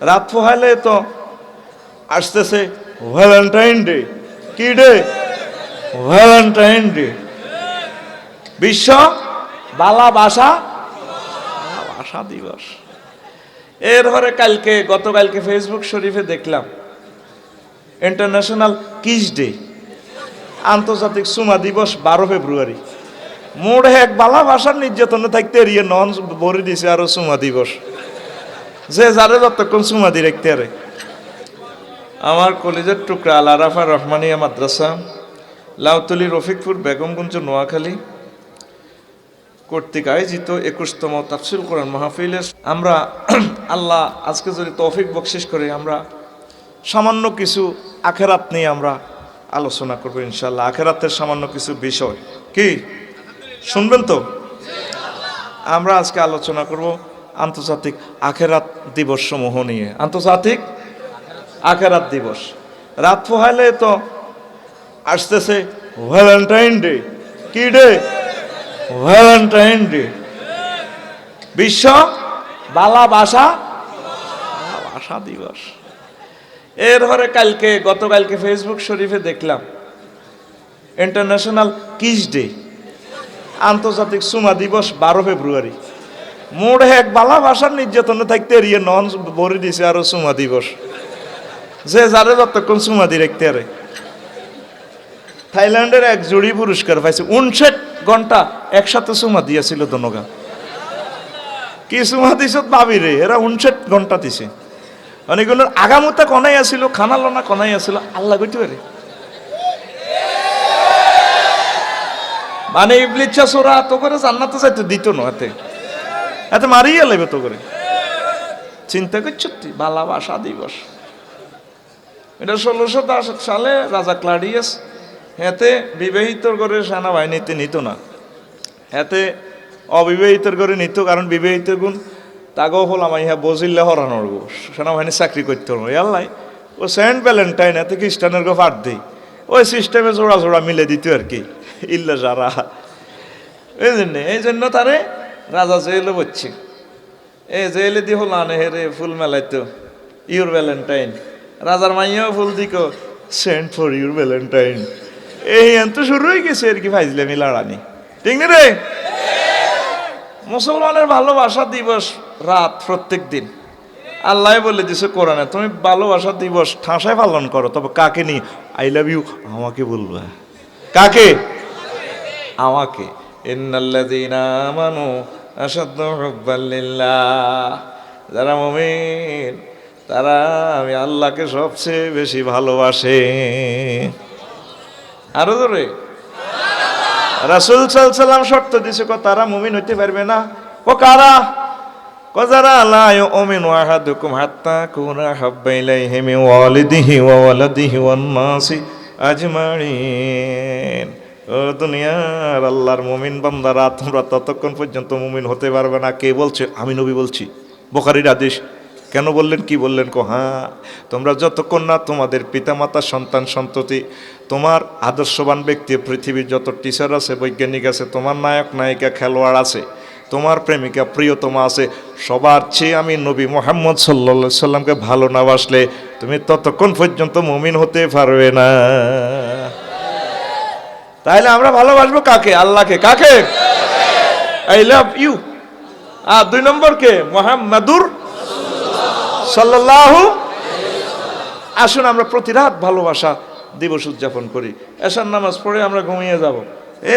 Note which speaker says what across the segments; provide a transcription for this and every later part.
Speaker 1: রাত পোহাইলে তো আসতেছে ভ্যালেন্টাইন ডে। কি ডে? Valentine day. বিশ্ব ভালোবাসা ভাষা দিবস। এরপরে গতকালকে ফেসবুক শরীফে দেখলাম ইন্টারন্যাশনাল কিস ডে, আন্তর্জাতিক সুমা দিবস 12 ফেব্রুয়ারি। মোড় এক ভালোবাসার নির্যাতনে থাকতে এরিয়ে নন ভরে দিছে আরো সুমা দিবস, যে যারে যতক্ষণ সুমা দি রাখতে আরে। আমার কলেজের টুকরা আল আরাফা রহমানিয়া মাদ্রাসা, লাউতলি, রফিকপুর, বেগমগঞ্জ, নোয়াখালী কর্তৃক আয়োজিত 21তম তাফসীর কোরআন মাহফিলে আমরা আল্লাহ আজকে যদি তৌফিক বকশিশ করে আমরা সামান্য কিছু আখেরাত নিয়ে আমরা আলোচনা করবো ইনশাআল্লাহ। আখেরাতের সামান্য কিছু বিষয় কি শুনবেন তো? আমরা আজকে আলোচনা করব আন্তর্জাতিক আখেরাত দিবস সমূহ নিয়ে। আন্তর্জাতিক আখেরাত দিবস। রাত পোহাইলে তো আসতেছে ভ্যালেন্টাইন ডে। কি ডে? Valentine day. বিশ্ব ভালোবাসা ভাষা দিবস। এরপরে গতকালকে ফেসবুক শরীফে দেখলাম ইন্টারন্যাশনাল কিস ডে, আন্তর্জাতিক সুমা দিবস 12 ফেব্রুয়ারি। মোড় এক ভালোবাসার নির্যাতনে থাকতে এরিয়ে নন ভরে দিছে আরো সুমা দিবস, যে যারে যতক্ষণ সুমা দি রাখতে আরে। থাইল্যান্ডের এক জুড়ি পুরস্কার পাইছে, 59 ঘন্টা একসাথে সুমা দিয়েছিল দনগা। কি সুমা দিছ ভাবি রে, এরা 59 ঘন্টা দিছে। অনেকগুলোর আগামুতা কনাই আসিল, খানালো না কনাই আসিল, আল্লাহ গইতে পারে। মানে ইবলিচ্ছা সোরা তো করে জান্নাতে যাইতে দিত না, এতে মারিয়ে লেবে তো করে। চিন্তা করছো ভালোবাসা দিবস। এটা 1610 সালে রাজা ক্লাডিয়াস এতে বিবাহিতর করে সেনাবাহিনীতে নিত না, এতে অবিবাহিতর করে নিত। কারণ বিবাহিতের গুণ তাগো হল আমার ইহা বজিল্লে হরানোর গো, সেনাবাহিনী চাকরি করতে হলো। আল্লাহ ও সেন্ট ভ্যালেন্টাইন এতে খ্রিস্টানের গো ফাট দেই, ওই সিস্টেমে জোড়া জোড়া মিলে দিত আর কি, ইল্লা যারা। এই জন্য তারে রাজা জেলে বসছে। এই জেলে দি হল আনে হেরে ফুল মেলাইতো ইউর ভ্যালেন্টাইন। রাজার মাইয়াও ফুল দিক সেন্ট ফর ইউর ভ্যালেন্টাইন। এই এত শুরু হয়ে গেছে আর কি ফাইজলামি লড়ানি, ঠিক না রে? মুসলমানের ভালোবাসা দিবস রাত প্রত্যেক দিন আল্লাহ বলে দিছে কোরআনে, তুমি ভালোবাসা দিবস ঠাসায় পালন করো, তবে কাকে নি? আই লাভ ইউ আমাকে বলবা। কাকে? আমাকে। ইন্নাল্লাযীনা আমানু আশাদ্দু হুব্বান লিল্লাহ, যারা মুমিন তারা আমি আল্লাহকে সবচেয়ে বেশি ভালোবাসে। আরো ধরে রাসূল সাল্লাল্লাহু আলাইহি ওয়াসাল্লাম শর্ত দিছে, তারা মুমিন হইতে পারবে না। কারা? যারা লা ইউমিনু আহাদুকুম হাত্তা কুনা হাব্বা ইলাইহি মিন ওয়ালিদিহি ওয়া ওয়ালাদিহি ওয়ান নাসি আজমাইন। ও দুনিয়ার আল্লাহর মুমিন বান্দারা, তোমরা ততক্ষণ পর্যন্ত মুমিন হতে পারবে না। কে বলছে? আমি নবী বলছি, বুখারীর হাদিস। কেন বললেন? কি বললেন? হ্যাঁ, তোমরা যতক্ষণ না তোমাদের পিতামাতা, সন্তান সন্ততি, তোমার আদর্শবান ব্যক্তি, পৃথিবীর যত টিচার আছে, বৈজ্ঞানিক আছে, তোমার নায়ক নায়িকা, খেলোয়াড় আছে, তোমার প্রেমিকা প্রিয়তমা আছে, সবার চেয়ে আমি নবী মুহাম্মদ সাল্লাল্লাহু আলাইহি সাল্লামকে ভালো না বাসলে তুমি ততক্ষণ পর্যন্ত মুমিন হতে পারবে না। তাহলে আমরা ভালোবাসবো কাকে? আল্লাহকে। কাকে? I love you. আর 2 নম্বর কে? মুহাম্মাদুর সাল্লাল্লাহু। আসুন আমরা প্রতি রাত ভালোবাসা দিবস উদযাপন করি। এশার নামাজ পড়ে আমরা ঘুমিয়ে যাব,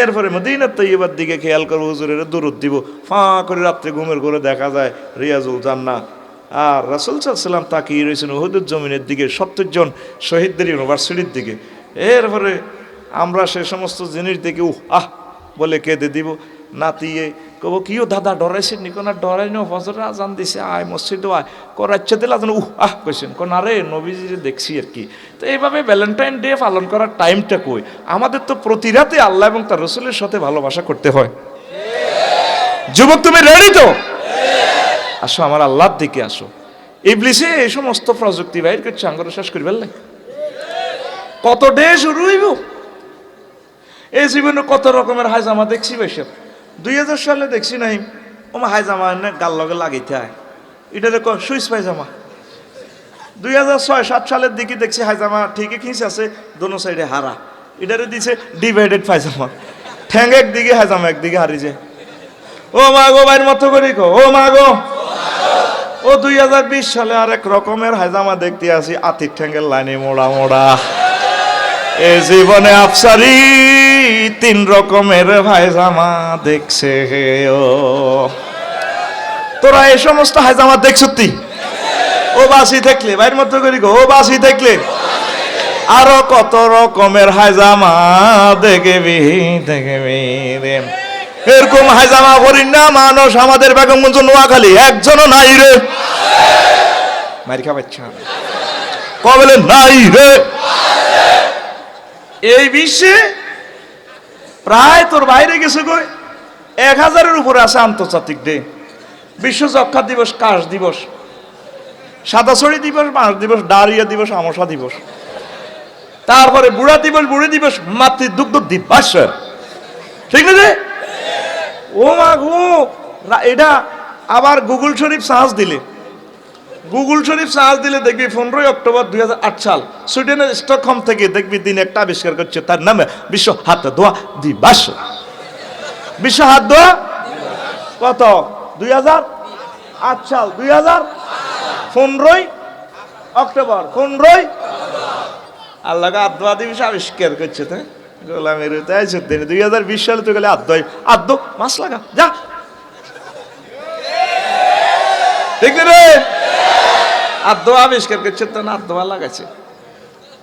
Speaker 1: এরপরে মদিনাত তৈয়বার দিকে খেয়াল করবো, হুজুরের দুরূদ দিব, ফাঁ করে রাত্রে ঘুমের ঘরে দেখা যায় রিয়াজুল জান্নাহ। আর রাসূল সাল্লাল্লাহু আলাইহি ওয়াসাল্লাম তাকিয়ে রয়েছেন উহুদের জমিনের দিকে, 70 জন শহীদদের ইউনিভার্সিটির দিকে। এরপরে আমরা সে সমস্ত জিনিস দেখে আহ বলে কেঁদে দিব। নাতিয়ে কব কিও দাদা ডরাইছেন নি? কোন ডরাই নো, ফজরের আজান দিছে, আয় মসজিদে আয়, করাচ্ছে দিলে আজান আহ কইছেন কোন? আরে নবীজি দেখছি আর কি। তো এইভাবে ভ্যালেন্টাইন ডে পালন করার টাইমটা কই? আমাদের তো প্রতি রাতে আল্লাহ এবং তার রাসূলের সাথে ভালোবাসা করতে হয়। যুবক তুমি রেডি তো? আসো আমার আল্লাহর দিকে আসো। ইবলিসে এই সমস্ত প্রযুক্তি বাইর করছে, আঙ্গুর শেষ করি ফেললে কত ডে শুরু হইব। এই জীবনে কত রকমের হাইজামা দেখছি বেশি। 2000 সালে দেখছি নাই, ওমা হাইজামা এনে গাল লগে লাগাইতে হয়, এটা সুইচ পায়জামা। 2006-7 সালের দিকে দেখছি হাইজামা ঠিকই খিঁচ আছে, দোনো সাইডে হারা। এটারে দিছে ডিভাইডেড পায়জামা, ঠ্যাং একদিকে হাইজামা একদিকে হারিছে। ও মা গো, বাইর মতো করি কো, ও মা গো। ও 2020 সালে আরেক রকমের হাইজামা দেখতে আসি, আতির ঠ্যাঙ্গের লাইনে মোড়া মোড়া। এ জীবনে আফসারি 3 রকমের হাইজামা দেখছে ও। তোরা এই সমস্ত হাইজামা দেখছ তুই? ও বাসি থাকলে বাইর মতো করি গো, ও বাসি থাকলে আরো কত রকমের হাইজামা দেখবি দেখবি রে। এরকম হাইজামা করি না মানুষ আমাদের বেগমগঞ্জ নোয়াখালী একজনও নাই রে। মারি খাবাচ্ছা কবলে নাই রে। এই বিশ্বে প্রায় তোর বাইরে গেছে কই 1000-এর উপরে আছে আন্তর্জাতিক ডে। বিশ্ব যক্ষা দিবস, কাশ দিবস, সাদাছড়ি দিবস, মাস দিবস, ডায়রিয়া দিবস, আমসা দিবস, তারপরে বুড়া দিবস, বুড়ি দিবস, মাতৃদুগ্ধ দিবস, ঠিক আছে? ও মা গো, এটা আবার গুগল শরীফ সার্চ দিলে, গুগল শরীফ সার্চ দিলে দেখবি 15 অক্টোবর 2008 সাল সুইডেনের স্টকহোম থেকে দেখবি দিন একটা আবিষ্কার করছে, তার নামে বিশ্ব হাত ধোয়া দিবস। বিশ্ব হাত ধোয়া কত 2008 সাল, 2015 অক্টোবর, 15 আল্লাহ হাত ধোয়া দিবস আবিষ্কার করছে। তাই গোলামের 2020 সালে তো গেলে আদ্য মাছ লাগা যা, ঠিক রে? আদ্য আবিষ্কার করছে তো না, আদ্য লাগাইছে।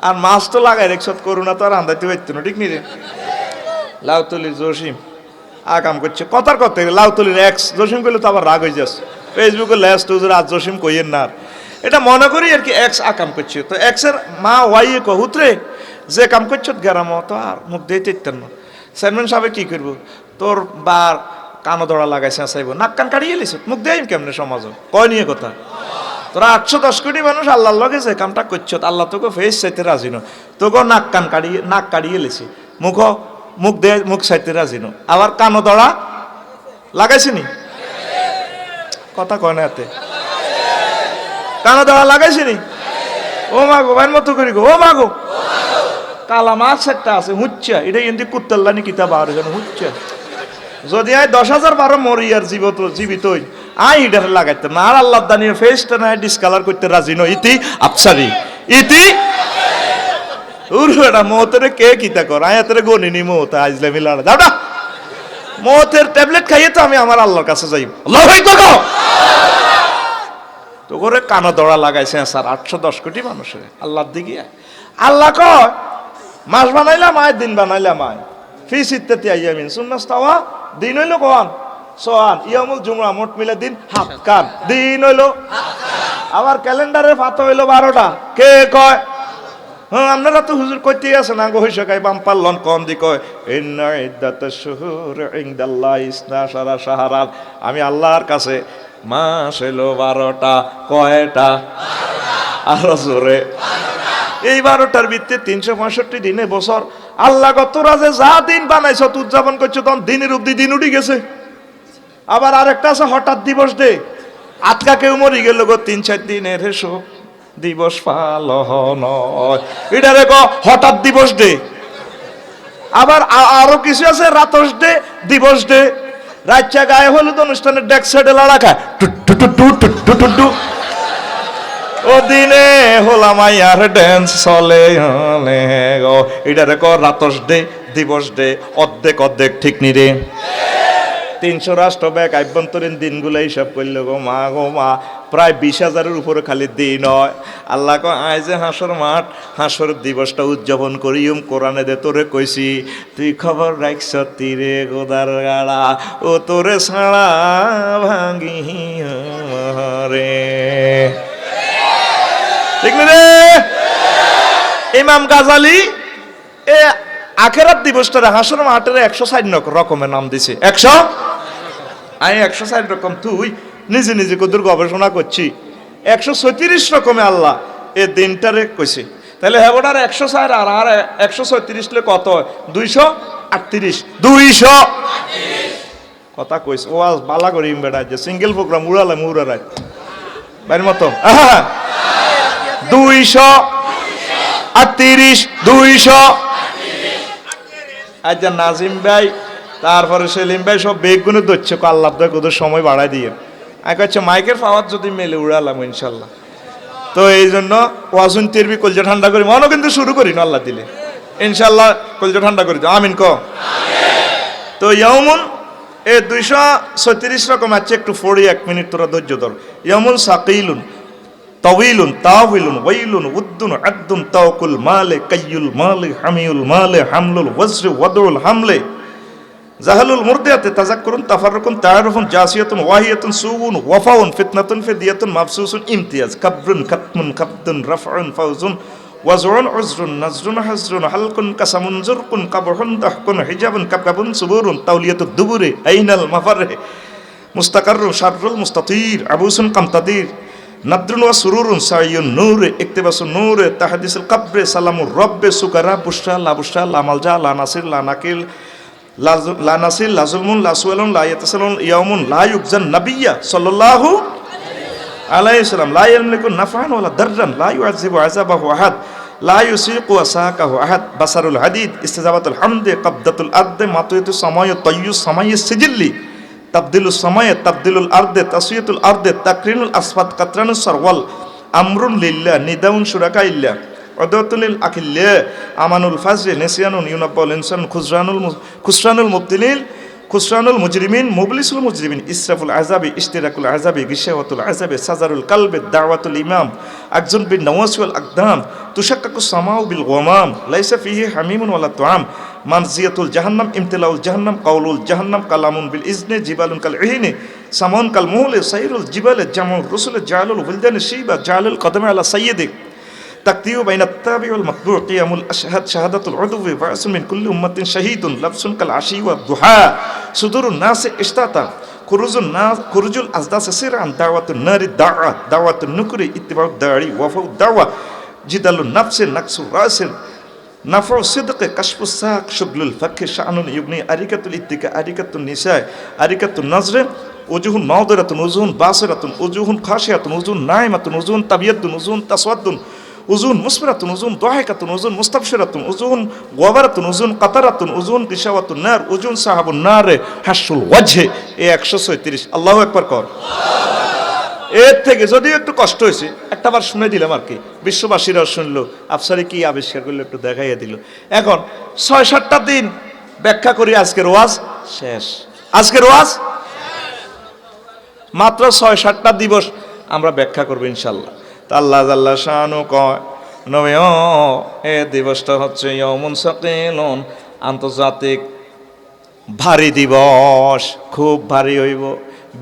Speaker 1: আর মাছ তো লাগাই রেখছ, করোনা তো আর আন্দাইতে পারতো না, ঠিক নি রে? লাউতলির জসিম আকাম করছে, কথার কথা লাউতলির এক্স জসিম করলে তো আবার রাগ হয়ে যাচ্ছে, ফেসবুকে লেস্ট আজ জসিম কইয়েন না। এটা মনে করি আর কি, এক্স আকাম করছে, তো এক্সের মা ওয়াই কহুতরে যে কাম করছ গেরাম তো আর মুখ দিয়ে তেতেন না। চেয়ারম্যান সাহেব কি করবো, তোর বার কানো দড়া লাগাইছে চাইব, নাক কান কাটিয়ে এলিস, মুখ দিয়ে কেমনে সমাজ কয় নিয়ে কথা। তোরা 810 কোটি মানুষ আল্লাহর লগে যে কামটা করছ, আল্লাহ তোকে ফেস চাইতে রাজি ন, তোকে নাক কাটিয়ে এলিছি, মুখ দিয়ে মুখ চাইতে রাজি ন, আবার কানো দড়া লাগাইছে নি, কথা কয় না এতে, কানো দড়া লাগাইছে নি। ও মাগো, ভাইয়ের মতো করি গো, ও মাগো। কালা মাছ একটা আছে হুচ্চা, এটা কিন্তু কুত্তাল্লানি কিতাব আর হুচ্চা। যদি আয় 10,012 মরি আর জীবিত আই এটারে লাগাইতে না, আর আল্লাহ দানিয়ে ফেসটা না ডিসকালার করতে রাজি নয়। ইতি আফসারি ইতি উরুটা মতেরে কে কিতা কর, আয়াতের গনিনি মত আজলে মিলানা যাওটা মতের ট্যাবলেট খাইয়ে তো আমি আমার আল্লাহর কাছে যাই। আল্লাহ ভাই তো করে কানা দড়া লাগাইছে স্যার 810 কোটি মানুষের আল্লাহর দিকে। আল্লাহ কয় মাস বানাইলাম আয়, দিন বানাইলাম আয়, ফি সিত্তাতি আইয়ামিন সুন্নাস্তাওয়া, দিন হইলো কোন সোয়ান, ইয়ামুল জুমআ, মোট মিলে দিন হাক্কান, দিন হইলো। আবার ক্যালেন্ডারে ফাতো হইলো 12টা, কে কয়? হ্যাঁ, আপনারা তো হুজুর কইতে আছেন আঙ্গ হইছে গাই বাম পারলন কোন দি কয় ইন্না ইদ্দাতাশ শুহুর ইনদাল্লাহি 12 শাহরান, আমি আল্লাহর কাছে মাস হইলো 12টা, কয়টা? 12টা। আর জোরে এই 12টার ভিত্তিতে 365 দিনে বছর। আল্লাহ তোরা যে যা দিন বানাইছ উদযাপন করছো, তখন দিনের অব্দি দিন উঠে গেছে। আবার আরেকটা আছে হঠাৎ দিবস ডে, আজকা কেউ মরি গেল গো 3-4 দিনের শোক দিবস পালন, এটারে ক হঠাৎ দিবস ডে। আবার আরো কিছু আছে রাতস ডে, দিবস ডে, রাজ্যা গায়ে হলুদ অনুষ্ঠানের ডেক সাইডে লড়া খায় টু টু টু টু টু টু টু, ও দিনে হোলামাইয়ার ড্যান্স চলে গো, এটারে ক রাতস ডে, দিবস ডে, অর্ধেক অর্ধেক, ঠিক নি রে? 300 রাষ্ট্র ব্যাগ আভ্যন্তরীণ দিনগুলো হিসাব করলে গো মা প্রায় 20,000-এর উপরে খালি দিন হয়। আল্লাহ কয় আয় যে হাসর মাঠ, হাসর দিবসটা উদযাপন করিম, কোরআনে দে তোরে কইছি, তুই খবর রাখছ তীরে গোদার গাড়া, ও তোরে ছাড়া ভাঙি রে, ঠিক না রে? ইমাম গাজালি এ আখেরাত দিবসটারে হাসর মাঠের 160 রকমের নাম দিছে। 160 রকম, তুই নিজে নিজে কদুর গবেষণা করছি, 136 রকমে আল্লাহ এ দিনটারে কইছে। তাহলে হেবটার 104 আর 136 লে কত হয়? 238। 238 কথা কইছে ও আজ বালা করি বেড়া, যে সিঙ্গেল প্রোগ্রাম উড়ালে মুড়ারাই বাইর মতো 238, 200। আচ্ছা নাজিম ভাই তারপরে সেলিম ভাই সব বেগুনে ধরছে, আল্লাহ ওদের সময় বাড়াই দিয়ে আচ্ছা মাইকের পাওয়ার যদি মেলে উড়ালাম ইনশাল্লাহ। তো এই জন্য ওয়াজুন তিরবি কলজা ঠান্ডা করি, মনও কিন্তু শুরু করি না আল্লাহ দিলে ইনশাল্লাহ কলজা ঠান্ডা করি তো আমিন ক। তো ইয়াউমুন এ 236 রকম আছে, একটু 1 মিনিট তোরা ধৈর্য ধর। ইয়াউমুন সাকিলুন তাওয়িলুন তাওয়িলুন ওয়াইলুন উদ্দুন আদ্দুন তাওকুল মালে কাইয়ুল মালে হামিউল মালে হামলুল ওয়াজরি ওয়াদুল হামলে জাহালুল মুরদিয়াতে তাজাক্কুরুন তাফাররুকুন তাআরুফুন জাসিয়াতুন ওয়াহিয়াতুন সুউন ওয়াফাউন ফিতনাতুন ফিদিয়াতুন মাবসুসুন ইমতিয়াজ কাবরুন কাতমুন কাবদুন রাফউন ফাউজুন ওয়াজরুন উজরুন নাজরুন হাজরুন হালকুন কাসামুন জুরকুন কাবহুন তাহকুন হিজাবুন কাবকাবুন সুবুরুন তাওলিয়াতুদ দুবুরে আইনাল মাফাররে মুস্তাকাররুন শাররুল মুস্তাতির আবুসুন কামতাদির নাদরুন ওয়া সুরুরুন সাইয়ুন নূরে ইকতিবাসুন নূরে তাহদিসুল কবরে সালামুর রব্বে সুকারা বুশরা লা বুশরা লা মালজা লা নাসির লা নাকিল লা নাসির লা জুলমুন লা সুয়ালুন লা ইয়াতাসালুন ইয়াউমুন লা ইউকজান নাবিয়্যা সাল্লাল্লাহু আলাইহি সাল্লাম লা ইয়ামলিকু নাফআন ওয়ালা দাররান লা ইউআযিবু আযাবাহু আহাদ লা ইউসিকু ওয়াসাকাহু আহাদ বাসারুল হাদিদ ইস্তিজাবাতুল হামদে কবদাতুল আরদে মাতুয়াতুস সামায় তাইয়ুস সামায় সিজিল্লি তাবদিলুস সামায় তাবদিলুল আরদে তাসিয়াতুল আরদে তাকরিনুল আসফাত কাতরানুস সারওয়াল আমরুন লিল্লাহ নিদাউন শুরাকা ইল্লাহ ওয়াদাতুল আকিল্লা আমানুল ফাজরে নিসিয়ানুন ইউনাব্বাউল ইনসান খুসরানুল মুবতিলিন খুসরানুল মুজরিমিন মুবলিসুল মুজরিমিন ইসরাফুল আযাবি ইশতিরাকুল আযাবি গিশাওয়াতুল আযাবি সাজারুল কালবি দাওয়াতুল ইমাম আকজুন বিন নওয়াসি ওয়াল আকদাম তুশাক্কাকুস সামাউ বিল গমাম লাইসা ফিহি হামিমুন ওয়ালা তুআম মানজিয়াতুল জাহান্নাম ইমতিলাউল জাহান্নাম কাউলুল জাহান্নাম কালামুন বিল ইজনি জিবালুন কাল ইহিনি সামুন কাল মুহলে সাইরুল জিবালে জামুর রুসুল জালালুল ওয়ালদান শিবা জালাল কদমে আলা সাইয়্যিদি তাকতিউ বাইনা তাবি ওয়াল মাতবু কিয়ামুল আশহাদ শাহাদাতুল উদুবি বা'সুন মিন কুল্লি উম্মাতিন শাহীদুন লাবসুন কাল আশি ওয়াদ দুহা সুদুরুন নাস ইশতাতা খুরুজুল আজদাস সিরান দাওয়াতুন নারি দাওয়াতুন নুকরি ইত্তিবাউদ দাড়ি ওয়াফাউদ দাওয়া জিদালুন নাফসিন নাকসুর রাসিন নাফউ সিদকে কাশফুস সাক শুগলুল ফাকহি শানুন ইবনি আরিকাতুল ইত্তিকা আরিকাতুন নিসা আরিকাতুন নজরে উজুহুন নাদিরাতুন উজুহুন বাসিরাতুন উজুহুন খাশিয়াতুন উজুহুন নাইমাতুন উজুহুন তাবিয়াতুন উজুহুন তাসওয়াদুন উজুন মুসফিরাতুন উজুন দাহিকাতুন উজুন মুস্তাবশিরাতুন উজুন ওয়াবারাতুন উজুন কাতারাতুন উজুন কিশাওয়াতুন নার উজুন সাহাবুন নার হাসুল ওয়াজহে এই 136 আল্লাহু আকবার কর। এর থেকে যদিও একটু কষ্ট হয়েছে একটাবার শুনে দিলাম আর কি, বিশ্ববাসীরা শুনলো, আফসারি কি আবিষ্কার করলো একটু দেখাইয়া দিল। এখন 6-7টা দিন ব্যাখ্যা করি, আজকের ওয়াজ শেষ। আজকের ওয়াজ মাত্র 6-7টা দিবস আমরা ব্যাখ্যা করবো ইনশাল্লাহ। তা আল্লাহ আল্লাহ শানু কয় নবী এ দিবসটা হচ্ছে ইয়াউমুন সাকিলুন, আন্তর্জাতিক ভারী দিবস, খুব ভারী হইব।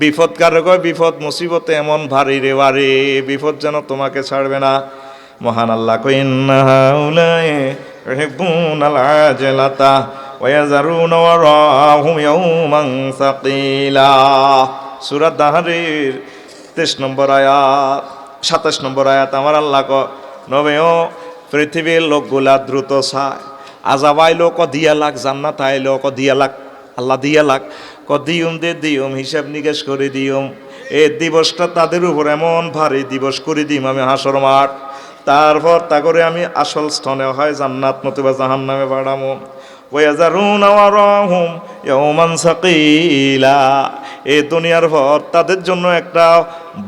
Speaker 1: বিপদ কারো কয় বিপদ মুসিবতে এমন ভারী রে ভারী, বিপদ যেন তোমাকে ছাড়বে না। মহান আল্লাহ কয় ইন্না হাউলাই ইউহিব্বুনাল আজলাতা ওয়া ইয়াযারুনা ওয়ারাহুম ইয়াউমান সাকিলা। সূরা দাহরের 23 নম্বর আয়াত 27 নম্বর আয়াত আমার আল্লাহ কয় নবী পৃথিবীর লোকগুলা দ্রুত চায়, আযাব আইলো ক দিয়া লাগ, জান্নাত আইলো ক দিয়া লাগ, আল্লাহ দিয়া লাগ ক দিউম দে দিউম, হিসাব নিকেশ করে দিউম। এই দিবসটা তাদের উপর এমন ভারী দিবস করে দিম আমি হাসর মাঠ, তারপর তা করে আমি আসল স্থানে হয় জান্নাত নতুবা জাহান্নামে পাঠামো। ওয়াযারুনা ওয়ারাহুম ইয়াওমান সাকিলা, এই দুনিয়ার পর তাদের জন্য একটা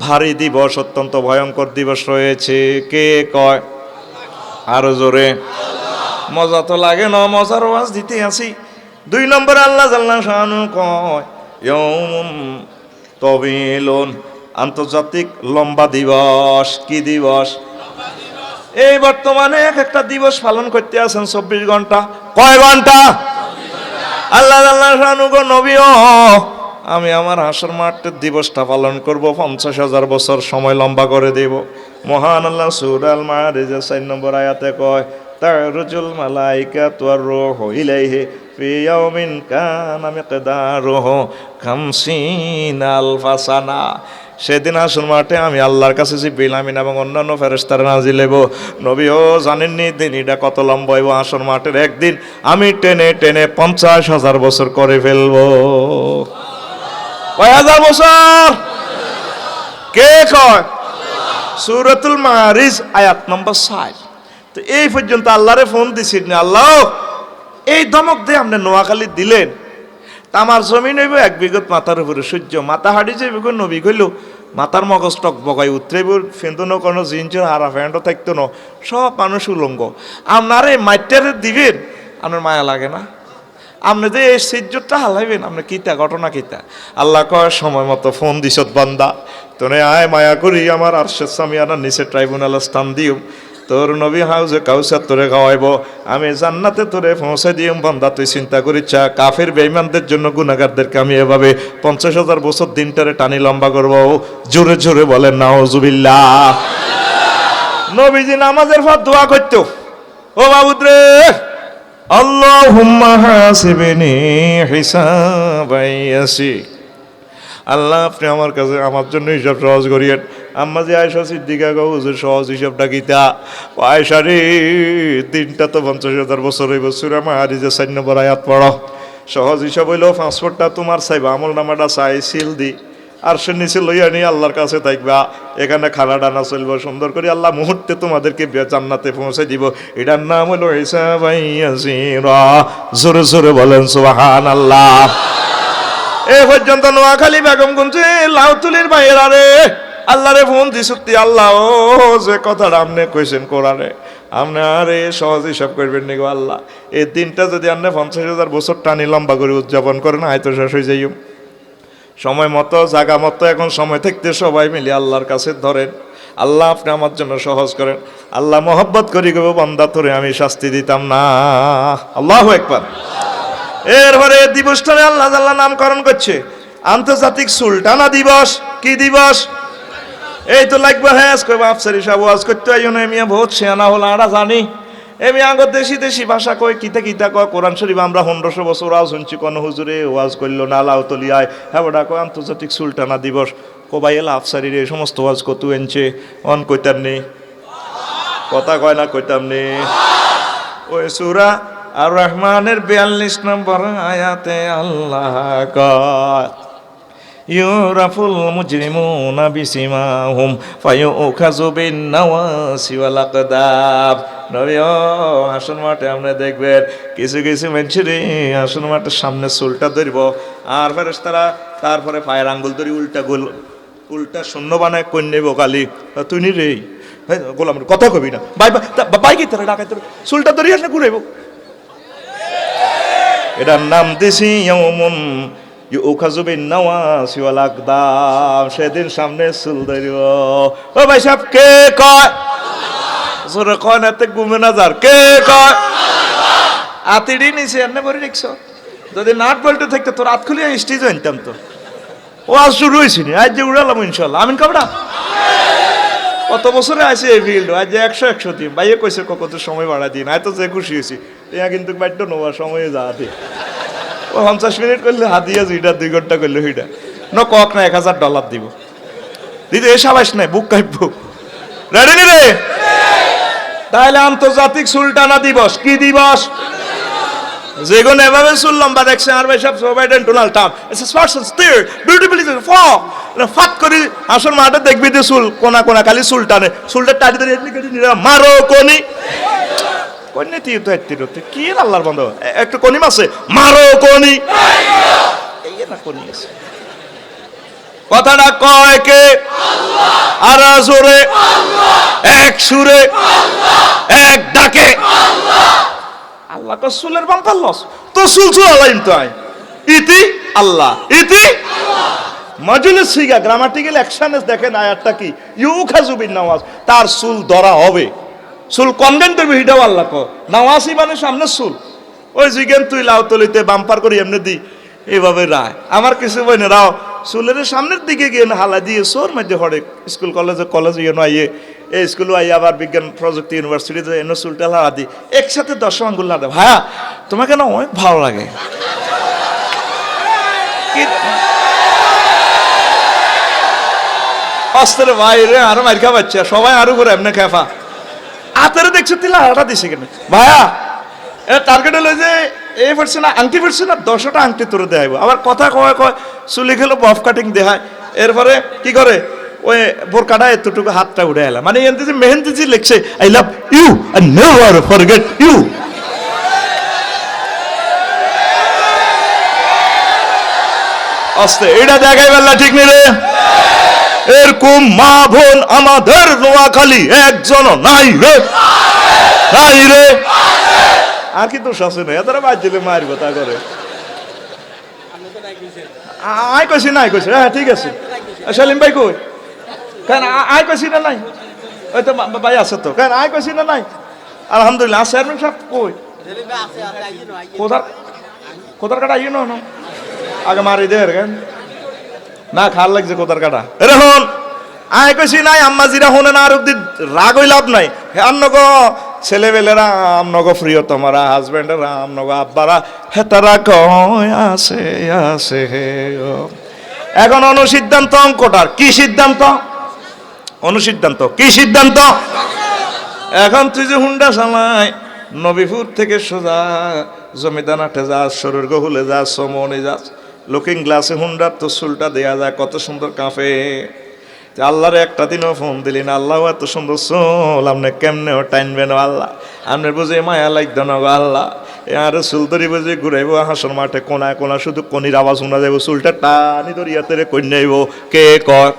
Speaker 1: ভারী দিবস, অত্যন্ত ভয়ঙ্কর দিবস রয়েছে। কে কয় আরো জোরে? মজা তো লাগে না, মজার ওয়াজ দিতে আসি। 2 নম্বর আল্লাহ জাল্লা শানু কয় ইয়াউমুন তাওয়িলুন, আন্তর্জাতিক লম্বা দিবস। কি দিবস? এই বর্তমানে একটা দিবস পালন করতে আছেন 24 ঘন্টা। কয় ঘন্টা? আল্লাহ আল্লাহ শানু গো নবী আমি আমার হাসর মাঠের দিবসটা পালন করব 50,000 বছর সময় লম্বা করে দেব। মহান আল্লাহ সূরা আল মাআরিজের 4 নম্বর আয়াতে কয় তারজুল মালাইকাতু ওয়ার রূহু ইলাইহি ফি ইয়াউমিন কানা মিকদারুহু 50 আলফা সানা। সেদিন হাসর মাঠে আমি আল্লাহর কাছে জিবরিল আমিন এবং অন্যান্য ফেরেশতারা নাজিল হইব। নবীও জানেননি দিনটা কত লম্বা হইব। হাসর মাঠের একদিন আমি টেনে টেনে 50,000 বছর করে ফেলবো। কয় হাজার বছর? কে কয়? সূরাতুল মারিজ আয়াত নম্বর 6। তো এই পর্যন্ত আল্লাহরে ফোন দিছি না, আল্লাহ এই ধমক দিয়ে আপনি নোয়াখালী দিলেন, আমার জমিন হইব 1 বিঘত মাথার উপরে সূর্য, মাথা হাঁটি যাইব নবী কইল, মাথার মগজ টক বগাই উতরাইব, ফেন্দনো কোনো জিনচের হারা ফ্যান্ডও থাকতো না, সব মানুষ উলঙ্গ। আপনারে মাইটারে দিবেন, আপনার মায়া লাগে না? আপনি যে এই সিজ্জতটা হালাইবেন, আপনি কিতা ঘটনা কিতা? আল্লাহ কয় সময় মতো ফোন দিছত বান্দা, তোরে আয় মায়া করি আমার আরশের সামিয়ানার নিচে ট্রাইব্যুনাল স্থান দিও, তোর নবী হাউজে কাউসার তোরে খাওয়াইব, আমি জান্নাতে তোরে পৌঁছে দিম। বান্দা তুই চিন্তা করিচ্ছা, কাফের বেঈমানদের জন্য গুনাহগারদেরকে আমি এভাবে 50,000 বছর দিনটারে টানি লম্বা করব। জোরে জোরে বলেন নাউজুবিল্লাহ। নবীজি নামাজের পর দোয়া করতো, ও বাবুদ্রে আল্লাহুম্মা হাসিবনি হিসাবান ইয়াসির, আল্লাহ আপনি আমার কাছে আমার জন্য হিসাব সহজ করিয়েন। আম্মা যে আয়েশা সিদ্দিকা গো, হুজুর সহজ হিসাবটা কিতা? আয়েশা রে, দিনটা তো 50,000 বছর হইব, সূরা মারিজে 4 নম্বর আয়াত পড়ো। সহজ হিসাব হইল পাসপোর্টটা তোমার চাইবা, আমল নামাটা চাই সিল দি, আর সে নিচে লইয়া নিয়ে আল্লাহর কাছে থাকবা, এখানে খানা ডানা চলবো সুন্দর করে, আল্লাহ মুহূর্তে তোমাদেরকে জান্নাতে পৌঁছে দিব। এটার নাম হলো হিসাবান ইয়াসিরা। জোরে জোরে বলেন সুবহানাল্লাহ। এ পর্যন্ত নোয়াখালী বেগমগঞ্জে লাউতুলির বাইরে রে আল্লাহরে ফোন দিছুতি, আল্লাহ ও যে কথাটা আপনি কইছেন কোরআনে, আপনি আরে সহজ হিসাব করবেন নি গো আল্লাহ। এই দিনটা যদি আপনি 50,000 বছর টানি লম্বা করে উদযাপন করেন, হয়তো শেষ হয়ে যাইম। সময় মতো জায়গা মতো এখন সময় থাকতে সবাই মিলে আল্লাহর কাছে ধরেন, আল্লাহ আপনি আমার জন্য সহজ করেন। আল্লাহ মহব্বত করি গো বান্দা, তোরে আমি শাস্তি দিতাম না। আল্লাহু আকবার। এরপরে দিবসটারে আল্লাহ আল্লাহ নামকরণ করছে আন্তর্জাতিক সুলতানা দিবস। কি দিবস? এই তো লাগবে হ্যাঁ কইব আফসারি সাহেব ওয়াজ করতে আইও না, মিয়া বহুত শেয়ানা হল আরা জানি, এমি আগত দেশি দেশি ভাষা কয় কিতা কিতা কয়। কোরআন শরীফ আমরা 1500 বছর ওয়াজ শুনছি, কোন হুজুরে ওয়াজ করলো না লাউতলিয়ায়, হ্যাঁ ওটা কয় আন্তর্জাতিক সুলতানা দিবস। কবাই এলা আফসারির এই সমস্ত ওয়াজ কত এনছে অন কইতাম নেই, কথা কয় না কইতাম নেই। ওই সূরা আর রহমানের 42 নম্বর আয়াতে আল্লাহ কয়, ইউরাফুল মুজরিমুনা বিসিমাহুম ফায়ুখাযু বিন নাওয়াসি ওয়াল আকদাব। নবী ও হাসন মাঠে আপনি দেখবেন কিছু কিছু মানুষের হাসন মাঠের সামনে চুলটা ধরব, আর ফেরেশতারা তারপরে পায়ের আঙ্গুল ধরি উল্টা শূন্য বানায় কই নেব কালি। তুই নি রে গোলাম কথা কবি না, বাই কি তারা ডাকাই তোর চুলটা ধরি আসলে ঘুরাইব। এটার নাম দিছি ইয়াউমুন ইউখাযু বিন নাওয়াসি ওয়াল আকদাম। সেদিন সামনে চুল ধরিব। ও ভাই সাহেব কে কয়? জোরে কয় না, তে ঘুমে না যার কে কয়? আতিড়ি নিছে এনে ভরে রিকছ, যদি নাট বল্টু থাকতো তোর হাত খুলিয়ে স্টেজ আনতাম তো। ও আজ শুরু হয়েছি নি, আজ যে উড়ালাম ইনশাল্লাহ। আমিন কাবড়া কত বছরে আছে এই ফিল্ড, আজ যে 100 দিন ভাইয়ে কইছে কত সময় বাড়া দিন, আয় তো যে খুশি হয়েছি। ইয়া কিন্তু বাধ্য নোয়া সময়ে যা দে, ও 50 মিনিট করলে হাতিয়া যেটা 2 ঘন্টা করলে ওইটা ন কক না $1000 দিব দিদি। এ সাবাস নাই বুক কাইব রেডি নি রে? তাহলে আন্তর্জাতিক সুলতানা দিবস কি দিবস? যেগুলো এভাবে চুল লম্বা দেখছে আর ভাই সব সোভাইডেন Donald Trump, it's person still beautiful is ফক ফাট করে আসল মাঠে দেখবি যে চুল কোনা কোনা খালি চুল টানে, চুলটা টাটি ধরে এমনি কেটে নিরা মারো কোনি কোনি তুই তো এত্তিরতে কি আল্লাহর বন্ধ একটু কোনি মাসে মারো কোনি এই না কোনি আছে। কথাটা কয় কে? আল্লাহ। আর জোরে আল্লাহ, এক সুরে আল্লাহ, এক ডাকে আল্লাহ। আল্লাহ কো চুলের বাম্পার লস তো চুল চুল আলাইম তো আই ইতি আল্লাহ ইতি আল্লাহ। মাজুলের সিগা গ্রামাটিক্যাল অ্যাকশনে দেখেন আয়াতটা কি, ইউখাযু বিন নাওয়াস, তার চুল ধরা হবে, চুল কনডেন করবে হিটাও আল্লাহ কো। নাওয়াসি মানে সামনে চুল, ওই জিগেন তুই লাউ তলিতে বাম্পার করি এমনি দি এইভাবে রায়। আমার কিছু বইনে রাও চুলের সামনের দিকে গিয়ে হালা দিয়ে সোর মধ্যে হরে স্কুল কলেজে ইয়ে আইয়ে এই স্কুল আইয়ে আবার বিজ্ঞান প্রযুক্তি ইউনিভার্সিটিতে এনে চুলটা হালা দিই একসাথে 10 আঙ্গুল না দে। ভাইয়া তোমাকে না অনেক ভালো লাগে অস্ত্রের বাইরে আরো মার খা বাচ্চা সবাই আরো করে এমনি খেফা আতেরে দেখছো তিলা হাটা দিছে কেন ভাইয়া? এটা টার্গেট হলো যে এই পড়ছে না আংটি পড়ছে না 10টা আংটি তোরে দেখাইব। আবার কথা কয় কয় চুলি খেলো বফ কাটিং দেখায়, এরপরে কি করে ওই বোরকাটা এতটুকু হাতটা উঠে এলাম, মানে এনতে যে মেহেন্দি যে লিখছে I love you and never forget you. আস্তে এটা দেখাই বেলা ঠিক নেই রে। এরকম মা বোন আমাদের নোয়াখালী একজন নাই রে, নাই রে। আর কি দোষ আছে না, এদের বাদ দিলে মারবো তা করে। আয় কইছি নাই কইছি, হ্যাঁ ঠিক আছে। সেলিম ভাই কই? কেন আয় কইছি না নাই? ওই তো ভাই আছে তো, কেন আয় কইছি না নাই? আলহামদুলিল্লাহ। চেয়ারম্যান সাহেব কই? কোথার কোথার কাটা আইও না আগে মারি দে কেন না খাল লাগছে কোথার কাটা। এরে হন আয় কইছি নাই, আম্মা জিরা হনে না আর অব্দি রাগ হই লাভ নাই। আন্নগো ছেলেবেলেরা আমনগো প্রিয় তোমারা হাজবেন্ডেরা আমনগো আব্বারা হেতারা কয় আছে আছে হে। এখন অনুসিদ্ধান্ত অঙ্কটার কি সিদ্ধান্ত? অনুসিদ্ধান্ত কি সিদ্ধান্ত? এখন তুই যে হুন্ডা চালাই নবীপুর থেকে সোজা জমিদানাটে যাস, শরীর গহুলে যাস, সমনে যাস, লুকিং গ্লাসে হুন্ডার তো চুলটা দেয়া যায় কত সুন্দর কাঁপে। আল্লাহর একটা দিনও ফোন দিলি না, আল্লাহ এত সুন্দর চুল আপনি কেমনে টাইনবেন আল্লাহ, আপনার বুঝে মায়া লাগতো না গো আল্লাহ। আর চুল ধরি বুঝে ঘুরাইব হাসর মাঠে কোনায় কোনা শুধু কনির আওয়াজ শোনা যাবো, চুলটা টানি ধরিয়াতে কন্যাইব কে কয়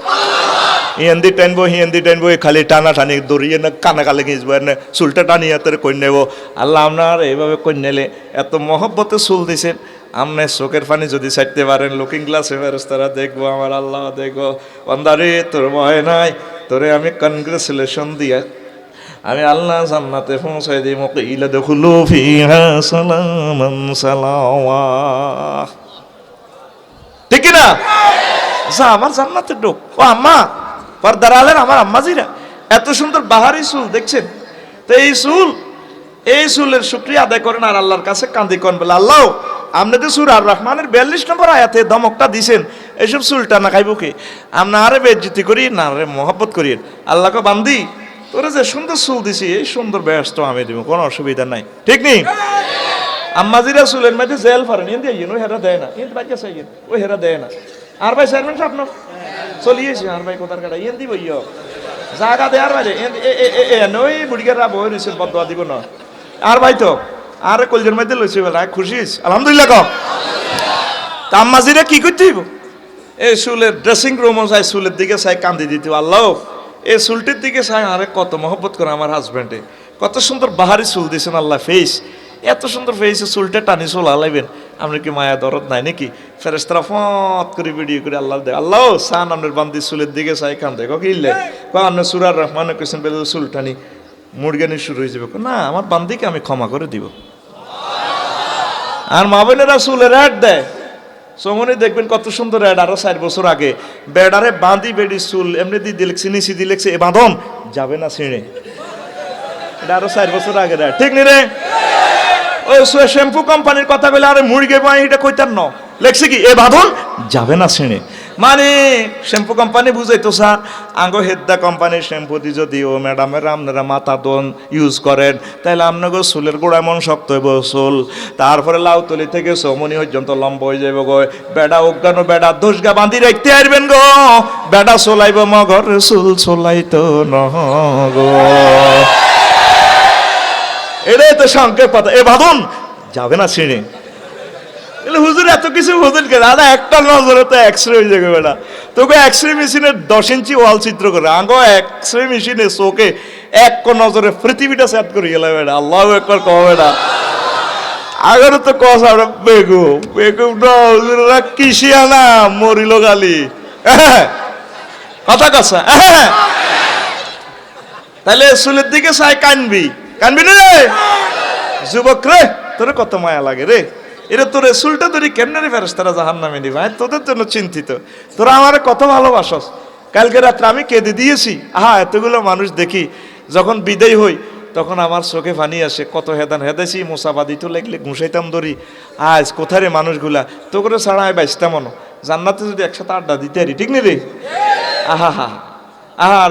Speaker 1: হিন্দি টানবো হিন্দি টানবো, খালি টানা টানি দড়িয়ে না কানা কালে গিঁচবো না চুলটা টানিয়াতে কন্যাইব। আল্লাহ আপনার এইভাবে কন্যালে এত মহব্বতে চুল দিছেন, আপনার চোখের পানি যদি ছাড়তে পারেন লুকিং গ্লাসে ফেরেশতারা দেখবো আমার আল্লাহ দেখবো বান্দারে তোর ভয় নাই, তোরে আমি কনগ্রেচুলেশন দিয়া আমি আল্লাহ জান্নাতে পৌঁছাই দিই। মুকে ইলা দখুলু ফিহা সালামান সালাওয়া, ঠিক না? যা আমার জান্নাতে ঢোক। ও আম্মা পর্দার আলেন আমার আম্মাজিরা এত সুন্দর বাহারি চুল দেখছেন তো, এই চুলের শুকরিয়া আদায় করেন আর আল্লাহর কাছে কান্দি করেন বলে আল্লাহ আপনি তো সূরা আর রহমানের 42 নম্বর আয়াতে ধমকটা দিছেন, এইসব চুলটা না খাইব কে? আপনি আরে বেজ্জতি করি না আরে মহব্বত করিয়েন। আল্লাহকে বান্দি তোরা যে সুন্দর চুল দিছি এই সুন্দর ব্যস্ত আমি দিব, কোনো অসুবিধা নাই, ঠিক নেই? আম্মাজিরা চুলের মধ্যে জেল ফারেন এন দিয়ে ওই হেরা দেয় না, এন বাইকে চাই ওই হেরা দেয় না। আর ভাই চেয়ারম্যান সাহেব চলিয়েছি আর ভাই কোথার কাটা এন দিব ইয় জায়গা দেয় আর ভাই ওই বুড়িগারা বই রয়েছে বদয়া দিব না আর ভাই তো আরে কলজের মধ্যে লইছে বেলা খুশি আলহামদুলিল্লাহ কম। তা আম্মাজিরা কি করতে হইব? এই চুলের ড্রেসিং রুমও চাই চুলের দিকে চাই কান্দি দিতে আল্লাহ এই চুলটির দিকে চাই আরে কত মহব্বত করে আমার হাজব্যান্ডে, কত সুন্দর বাহারি চুল দিয়েছেন আল্লাহ, ফেস এত সুন্দর ফেসে চুলটা টানি চুল আলাইবেন, আপনার কি মায়া দরদ নাই নাকি? ফেরেশতারা ফট করে ভিডিও করে আল্লাহ দেয় আল্লাহ সান আপনার বান্দি চুলের দিকে চাই কান্দে কিনলে আপনার সূরা আর রহমানে কইছেন বেলা চুল টানি মুরগানি শুরু হয়ে যাবে না, আমার বান্দিকে আমি ক্ষমা করে দিব। আর মা বোনেরা চুলের অ্যাড দেয় সমনে দেখবেন কত সুন্দর অ্যাড, আরো 4 বছর আগে বেড়ারে বাঁধি বেড়ি চুল এমনি দিয়ে দিলেছি নিচি দিলেছে এ বাঁধন যাবে না ছিঁড়ে, এটা আরো 4 বছর আগে অ্যাড, ঠিক নি রে? ওই শ্যাম্পু কোম্পানির কথা বলে আরে মুরগে বাই এটা কইতার ন লেখছে কি এ বাঁধন যাবে না ছিঁড়ে, মানে শ্যাম্পু কোম্পানি বুঝাইতো স্যার আঙ্গো হেদ্দা কোম্পানির শ্যাম্পু দি যদি ও ম্যাডামের আপনারা মাথা দন ইউজ করেন তাহলে আপনাকে চুলের গোড়া এমন শক্ত হইব চুল, তারপরে লাউতলি থেকে সমনি পর্যন্ত লম্বা হয়ে যাবে গো, বেড়া অজ্ঞানো বেড়া দোষগা বাঁধি রাখতে আসবেন গো, বেড়া চলাইব মগর চুল চলাইতো ন গো। এটাই তো সংক্ষেপ কথা, এ বাঁধন যাবে না ছিঁড়ে। হুজুর এত কিছু হুজুর কে দাদা একটা নজরে তো এক্সরে হয়ে যাবে বেটা, তোকে এক্সরে মেশিনের 10 ইঞ্চি ওয়াল চিত্র করে আঙ্গো এক্সরে মেশিনে চোখে এক নজরে পৃথিবীটা সেট করে গেল বেটা, আল্লাহ একবার কহ বেটা আগের তো কস আর বেগুম বেগুম হুজুরা কিসিয়া না মরিল গালি কথা কসা তাহলে চুলের দিকে চাই কানবি কানবি না রে যুবক রে, তোর কত মায়া লাগে রে, এরা তোর চুলটা ধরি কেমনে রে ফেরেশতারা জাহান্নামে দিবে, তোদের জন্য চিন্তিত, তোরা আমারে কত ভালোবাসস। কালকে রাত্রে আমি কেঁদে দিয়েছি, এতগুলো মানুষ দেখি যখন বিদায় হই তখন আমার চোখে পানি আসে, কত হেদান হেদাইছি মোসাবাদি তো লাগলে ঘুষাইতাম ধরি, আজ কোথায় রে মানুষগুলা তো করে ছাড়া হয় বাইসতাম মনো জান্নাতে যদি একসাথে আড্ডা দিতে পারি, ঠিক নি রে?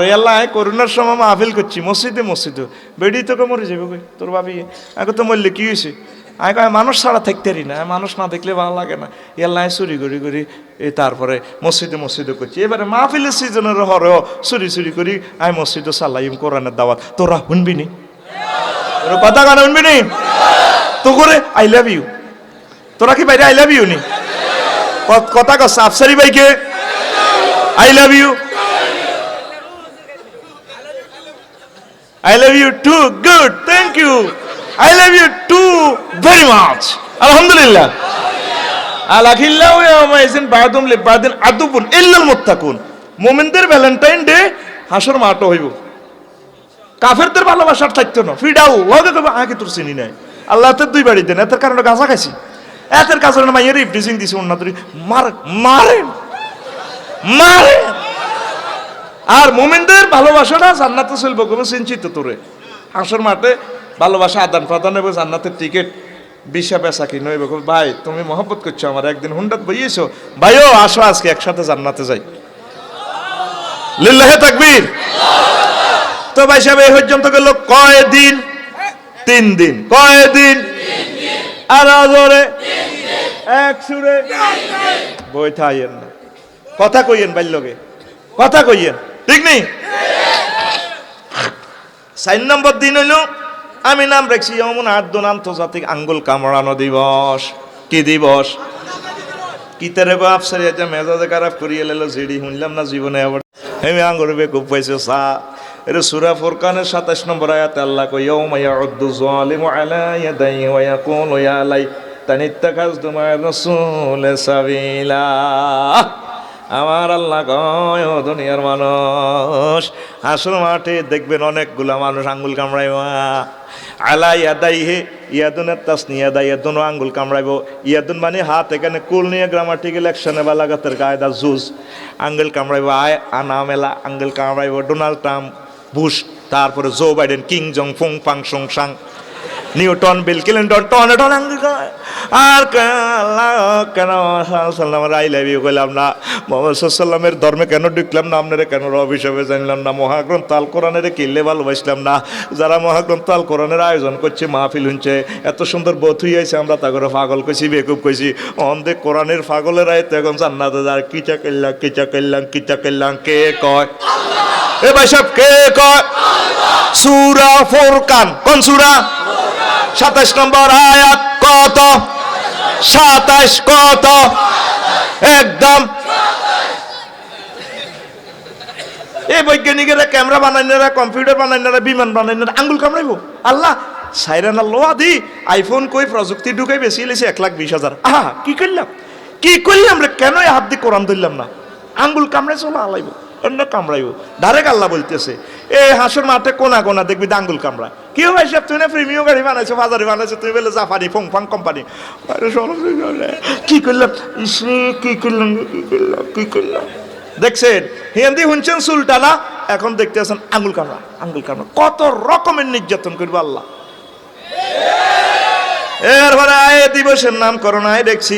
Speaker 1: রে আল্লাহ করোনার সময় মাহফিল করছি মসজিদে বেড়ি তোকে মরে যাবে কই তোর ভাবি আগে তো মরলে কি হয়েছে, আমি কয় মানুষ ছাড়া থাকতে পারি না, মানুষ না দেখলে ভালো লাগে না, এল্লাই চুরি করি করি তারপরে মসজিদে করছি। এবারে মাহফিলের সিজনের হরেও চুরি করি আমি মসজিদে চালাইম কোরআনের দাওয়াত। তোরা শুনবি নি? কথা কানা শুনবি নি? তো করে আই লাভ ইউ, তোরা কি বাইরে আই লাভ ইউ নি? কথা কস আফসারি ভাইকে I love you, I love you too. Good. Thank you. I love you too very much. Alhamdulillah. Alakhillahu yawma izin ba'dum li ba'din adubun illa almuttaqun. মুমিনদের Valentine day হাসর মাঠ হইব, কাফেরদের ভালোবাসার থাকতো না। ফিডাও ওকে কবে আগে তোর চিনি নাই, আল্লাহ তো দুই বাড়ি দেন, এতের কারণে গাঁজা খাইছি, এতের কারণে মাইয়ের ইফটিজিং দিছি, অন্য তুই মারে। আর মুমিনদের ভালোবাসাটা জান্নাতে চলবে কোনো চিন্তিত তোরে। হাসর মাঠে ভালোবাসা আদান প্রদান হবে, জান্নাতের টিকিট বিশা বেচা কিনে হইব। ভাই তুমি মহব্বত করছো আমার, একদিন হুন্ডাত বইয়েছো, ভাইও আসো আজকে একসাথে জান্নাতে যাই। লিল্লাহে তাকবীর। তো ভাই সাহেব এই পর্যন্ত গেল কয়দিন? 3 দিন। কয়দিন? আর জোরে এক সুরে বই থাইয়েন না, কথা কইয়েন বাইর লগে, কথা কইয়েন, ঠিক নেই? 4 নম্বর দিন হইল আমি নাম রাখছি এমন আন্তর্জাতিক আঙ্গুল কামড়ানো দিবস। কি দিবস? কিতারে গো আফসারি এটা মেজাজে খারাপ করিয়ে লেলো, জিডি শুনলাম না জীবনে আবার আমি আঙ্গুর বেকুব পাইছে সা। এটা সূরা ফুরকানের 27 নম্বর আয়াতে আল্লাহ কয় ইয়াউমা ইয়াউদ্দু যালিমু আলা ইয়াদাইহি ওয়া ইয়াকুলু ইয়া লাইতানি ইত্তাখাযতু মা রাসূলি সাবিলা। আমার আল্লাহ কয় ও দুনিয়ার মানুষ, হাসর মাঠে দেখবেন অনেকগুলা মানুষ আঙ্গুল কামড়াইব। আলা ইয়াদাইহি, ইয়াদুনের তাসনিয়া দা, ইয়াদুন আঙ্গুল কামড়াইব। ইয়াদুন মানে হাত, এখানে কুল নিয়ে গ্রামাটিক্যাল অ্যাকশনে বা লাগাতের কায়দা জুজ। আঙ্গুল কামড়াইব, আনামেলা আঙ্গুল কামড়াইব। ডোনাল্ড ট্রাম্প, বুশ, তারপরে জো বাইডেন, কিং জং ফুং ফাং সুং সাং, নিউটন, বিল ক্লিন্টন, টন আঙ্গুল। আর কেন আই লাভ ইউ কইলাম না, মোহাম্মদ সাল্লামের ধর্মে কেন ঢুকলাম না, আপনারা কেন রব হিসাবে জানলাম না, মহাগ্রন্থ আল কোরআনের কিনলে ভালোবাসলাম না, যারা মহাগ্রন্থ আল কোরআনের আয়োজন করছে, মাহফিল হচ্ছে, এত সুন্দর বোধ হইয়াছে, আমরা তা করে পাগল কইছি, বেকুব কইছি। অন্ধে কোরআনের পাগলের আয়তে এখন জান্নাতে যার কিচা করলাম কে কয়? এ ভাই সাহেব কে কয়? সূরা ফুরকান। কোন সূরা? 27 নম্বর আয়াত। কত? 27। কত? একদম। এই বৈজ্ঞানিকেরা ক্যামেরা বানাইনারা, কম্পিউটার বানাইনারা, বিমান বানাইনারা আঙ্গুল কামড়াইব। আল্লাহ সাইরান আল্লাহ আদি আইফোন কই প্রযুক্তি ঢুকাই বেশি এলেছে 1,20,000। আহা কি করলাম রে, কেন হাত দিয়ে কোরআন ধরলাম না? আঙ্গুল কামড়াই চলো আলাইব, অন্য কামড়াইব। ডাইরেক্ট আল্লাহ বলতেছে এই হাসর মাঠে কোনা দেখবি আঙ্গুল কামড়ায়। কি ভাই সাহেব তুমি না প্রিমিয়াম গাড়ি বানাইছো, বাজারে বানাইছো, তুমি বলে জাফানি ফং ফাং কোম্পানি। কি করলাম দেখছেন? হিন্দি শুনছেন সুলতানা, এখন দেখতেছেন আঙ্গুল কামড়া। কত রকমের নির্যাতন করবে আল্লাহ। এরপরে আয় দিবসের নামকরণ আয় দেখছি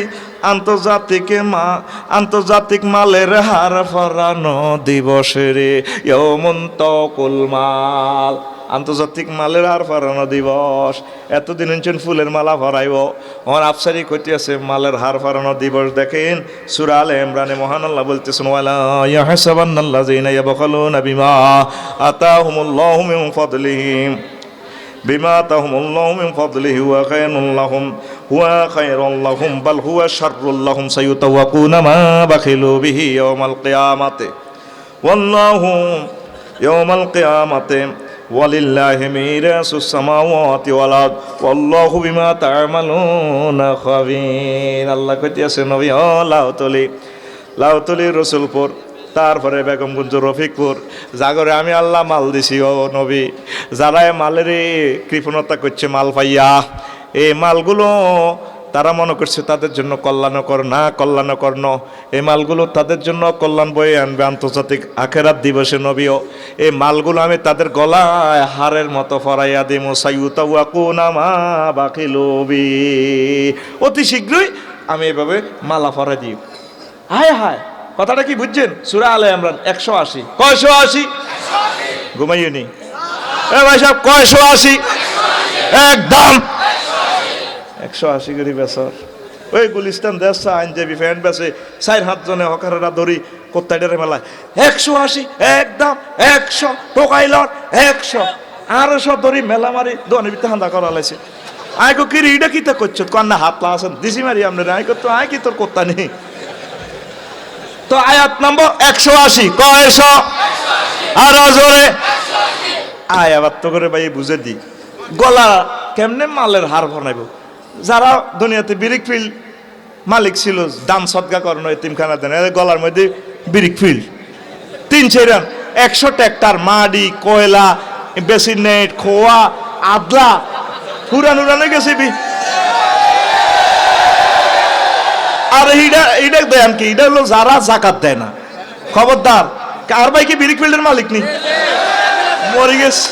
Speaker 1: আন্তর্জাতিক মালের হার ফরানো দিবসের ইয়মুন তাকুল মাল। আন্তর্জাতিক মালের হার ফরানো দিবস। এতদিন হচ্ছেন ফুলের মালা ফরাইব, আমার আফসারি কইতে আছে মালের হার ফরানো দিবস। দেখেন সূরা আলে ইমরানে মহান আল্লাহ বলতেছেন ওয়ালা ইয়াহসাবান্নাল্লাযিনা ইয়াবখালুনা বিমা আতাহুমুল্লাহু মিন ফাদলিহিম বিমা আতাহুমুল্লাহু মিন ফাদলিহি ওয়া খায়রুল লাহুম বাল হুয়া শাররুল লাহুম সায়ুতাওয়াকুনা মা বাখিলু বিহি ইয়াওমাল কিয়ামাতি ওয়াল্লাহু ইয়াওমাল কিয়ামাতি ওয়ালিল্লাহি মিরাসুস সামাওয়াতি ওয়াল আরদ ওয়াল্লাহু বিমা তা'মালুনা খাবীর। আল্লাহ কইতে আছে নবী ও লাউতলি রসুলপুর, তারপরে বেগমগঞ্জ, রফিকপুর, জাগরে আমি আল্লাহ মাল দিছি ও নবী। যারা মালের কৃপণতা করছে মাল পাইয়া, এই মালগুলো তারা মনে করছে তাদের জন্য কল্যাণকর ন, এই মালগুলো তাদের জন্য কল্যাণ বয়ে আনবে আন্তর্জাতিক আখেরাত দিবসে নবীও। এই মালগুলো আমি তাদের গলায় হারের মতো ফরাইয়া দিমু সাইয়ুতাওয়াকুনা মা বাখিলু বি। অতি শীঘ্রই আমি এভাবে মালা ফরাই দিই। হায় কথাটা কি বুঝছেন? সূরা আলে ইমরান 180। 180 ঘুমাইনি এ ভাই সাহেব, 180 একদম 180 করে বেচর। ওই গুলিস্তান দেশ আইনজীবী ফ্যান্ট বেচে 4-5 জনে হকারেরা ধরি কোত্তাইডারে মেলায় 180 একদম 100 টোকাইলর 100 200 ধরি মেলা মারি দোকানের ভিতরে হান্দা করা লাইছে। আয় কো কি রিডা কিতা করছো কন্যা হাত লা আছেন দিছি মারি আপনারা আয় করতো আয় কি তোর কোত্তা নেই। তো আয়াত নম্বর 180 কয়শ আর জোরে আয় আবার তো করে ভাই বুঝে দি গলা কেমনে মালের হার বানাইব। যারা দুনিয়াতে বিরিক ফিল মালিক ছিল দান সদকা করানো এতিমখানা দেন গলার মধ্যে বিরিক ফিল 3-4 100 ট্রাক্টর মাটি কয়লা বেসিন নেট খোয়া আদলা পুরান উড়ানো গেছে আর এইটা দেন কি এটা হলো যারা জাকাত দেয় না। খবরদার আর ভাই কি বিরিক ফিল্ডের মালিক নি মরে গেছে।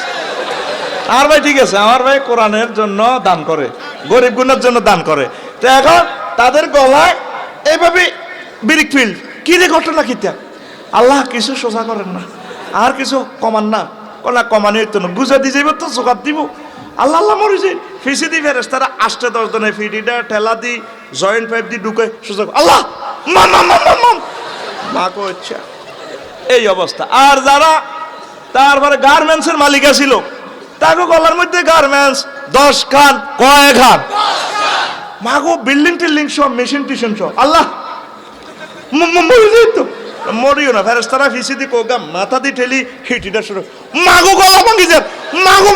Speaker 1: আর ভাই ঠিক আছে আমার ভাই কোরআনের জন্য দান করে গরিব গুণের জন্য দান করে। তো এখন তাদের গলায় এইভাবে বিরিক ফিল্ড কি রে ঘটনা কিতা আল্লাহ কিছু সোজা করেন না আর কিছু কমান না কোনা কমানি হইতো না বুঝা দিয়ে যাইব তো জোগাড় দিব আল্লাহ আল্লাহ মরে যায় ফিসি দি ফেরেস তারা 8-10 জনের ফিডিটা ঠেলা দি জয়েন্ট পাইপ দি ঢুকে সোজা আল্লাহ মাম মাম মাম মাম মা কো আচ্ছা এই অবস্থা। আর যারা তারপরে গার্মেন্টসের মালিকা ছিল তাকে গলার মধ্যে গার্মেন্টস 10 খান কয় খান মাগো বিল্ডিং টিল্ডিং সব মেশিন টিশন সব আল্লাহ মরে যাই তো মরিও না ফেরেশতারা ফিসি দি কোগা মাথা দি ঠেলি হিটিটা শুরু মাগো গলা ভাঙি যায় মাগো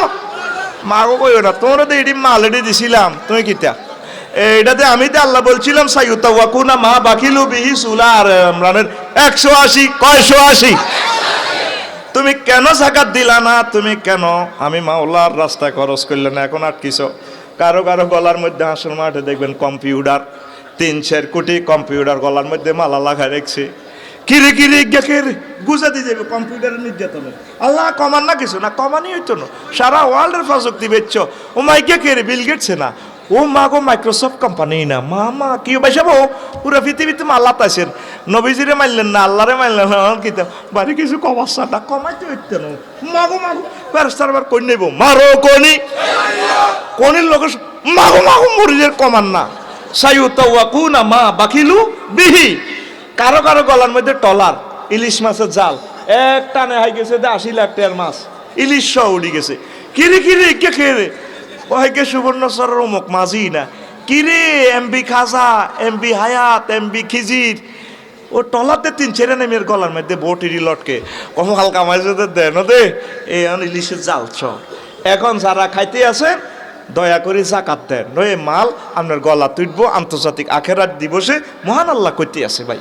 Speaker 1: মাগো কইও না তোমরা তো এটি মালেডি দিছিলাম তুমি কিতা এইটাতে আমি তো আল্লাহ বলছিলাম সাইয়ুতাওয়াকুনা মা বাকিলু বিহি সুলা আর ইমরানের 180 কয়শো তুমি কেন যাকাত দিলা না তুমি কেন আমি মাওলার রাস্তা খরচ করলে না এখন আটকিছো। কারো কারো গলার মধ্যে হাসর মাঠে দেখবেন কম্পিউটার 3-4 কোটি কম্পিউটার গলার মধ্যে মালা লাগায় রেখেছে কিরে কিরে গেকের গুজা দিয়ে যাবে কম্পিউটারের নির্যাতনে আল্লাহ কমান না কিছু না কমানি হইতো না সারা ওয়ার্ল্ডের প্রযুক্তি বেচছ ও মাই গেকের বিল গেটছে না ও মা গো মাইক্রোসফট কোম্পানি না মা কি বাইসাবো পুরো পৃথিবীতে আল্লাহ তাইছেন নবীজিরে মারলেন না আল্লাহরে মারলেন না কি বাড়ি কিছু কমাচ্ছাটা কমাইতে হইতো না মাগো ফেরেশতারা কই নেব মারো কোনির লোক মাগো মরিজের কমান না সাইয়ুতাওয়াকুনা মা বাকিলু বিহি। কারো কারো গলার মধ্যে টলার ইলিশ মাছের জাল এক টানে হাই গেছে 80 লাখ টাকার মাছ ইলিশ সহ উড়ি গেছে কিরে কে খেয়ে ওইকে সুবর্ণচরের অমুক মাঝি না কিরে এমবি খাজা এমবি হায়াত এমবি খিজির ও টলাতে 3-4 নেমের গলার মধ্যে বটিরি লটকে কম হালকা মাঝে দেন দে এই ইলিশের জাল ছ। এখন যারা খাইতে আছেন দয়া করে জাকাত দেন নয় মাল আপনার গলা তুটবো আন্তর্জাতিক আখেরাত দিবসে মহান আল্লাহ কইতে আছে ভাই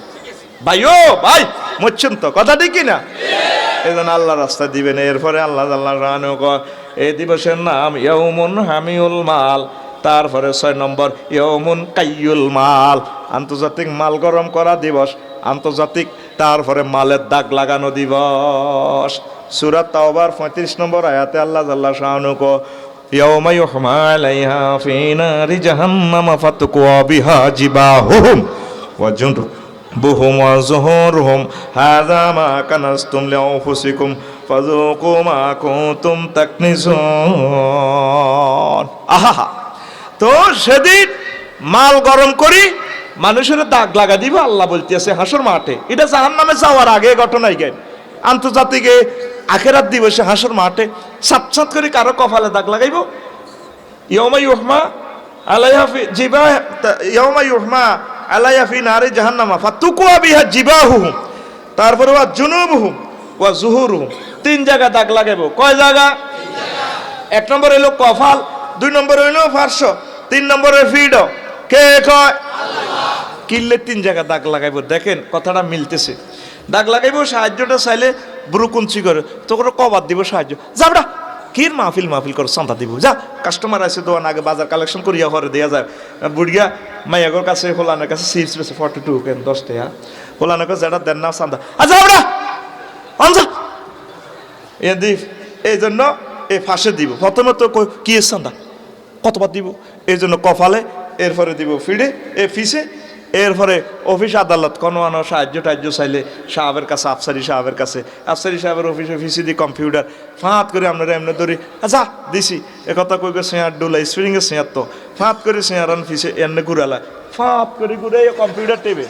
Speaker 1: ও ভাই মরছেন তো কথা ঠিক কিনা এই জন্য আল্লাহ রাস্তা দিবেন। এরপরে আল্লাহ এই দিবসের নাম ইয়াউমুন হামিউল মাল। তারপরে 6 নম্বর ইয়াউমুন কাইয়ুল মাল আন্তর্জাতিক মাল গরম করা দিবস আন্তর্জাতিক। তারপরে মালের দাগ লাগানো দিবস। সূরা তাওবার 35 নম্বর আয়াতে আল্লাহ জাল্লা শাআনু কো ইয়াউমা ইউহমা আলাইহা ফি নারি জাহান্নাম ফাতকুয়া বিহা জিবাহুম ওয়া জুনুবুহুম ওয়া যুহুরুহুম হাযা মা কানাসতুম লিআনফুসিকুম ফাযুকু মা কুনতুম তাকনিজুন। আহা তো সেদিন মাল গরম করি মানুষের দাগ লাগা দিব আল্লাহ বলতেছে হাসর মাঠে। এটা জাহান্নামে যাওয়ার আগে ঘটনাই জ্ঞান আন্তর্জাতিক আখেরাত দিবসে হাসর মাঠে সাত করে কারো কপালে দাগ লাগাইব ইয়াউমা ইউহমা আলাইহা ফি জিবা ইয়াউমা ইউহমা আলাইহা ফি নারি জাহান্নামা ফাতুকুয়া বিহা জিবাহুম। তারপরে ওয়া জুনুবুহুম ওয়া যুহুরুহুম 3 জায়গা দাগ লাগাইব। কয় জায়গা? 1 নম্বর হইল কপাল 2 নম্বর হইল ফারশ 3 নম্বরে ফিড কে কয় আল্লাহ। কিল্লে 3 জায়গা দাগ লাগাইব। দেখেন কথাটা মিলতেছে। দাগ লাগাইব সাহায্যটা চাইলে ব্রুকুঞ্চি করে তো করে কবাদ দিব সাহায্য যাবড়া কির মাহফিল করে চান্দা দিব যা কাস্টমার আছে দোকান আগে বাজার কালেকশন করিয়া ঘরে দেওয়া যায় বুড়িয়া মাইয়াগর কাছে হোলানের কাছে সিপস পেয়েছে 42 কেন 10 টাকা হোলানের কাছে যেটা দেন না চান্দা যাবড়া আনজা এই জন্য এই ফাঁসে দিব প্রথমে তো কি চান্দা কতবার দিব এই জন্য কপালে এরপরে দিব ফিডে এ ফিসে এরপরে অফিস আদালত কোনো সাহায্য টাহ্য চাইলে সাহেবের কাছে আফসারি সাহেবের কাছে আফসারি সাহেবের অফিসে ফিসি দি কম্পিউটার ফাঁত করে আপনারা এমনি ধরি আচ্ছা দিছি একথা কই গে শেয়ার ডোলাই স্প্রিংয়ের শেয়ার তো ফাঁত করে শেয়ার আন ফিসে এমনি ঘুরালা ফাঁত করে ঘুরে কম্পিউটার টেবে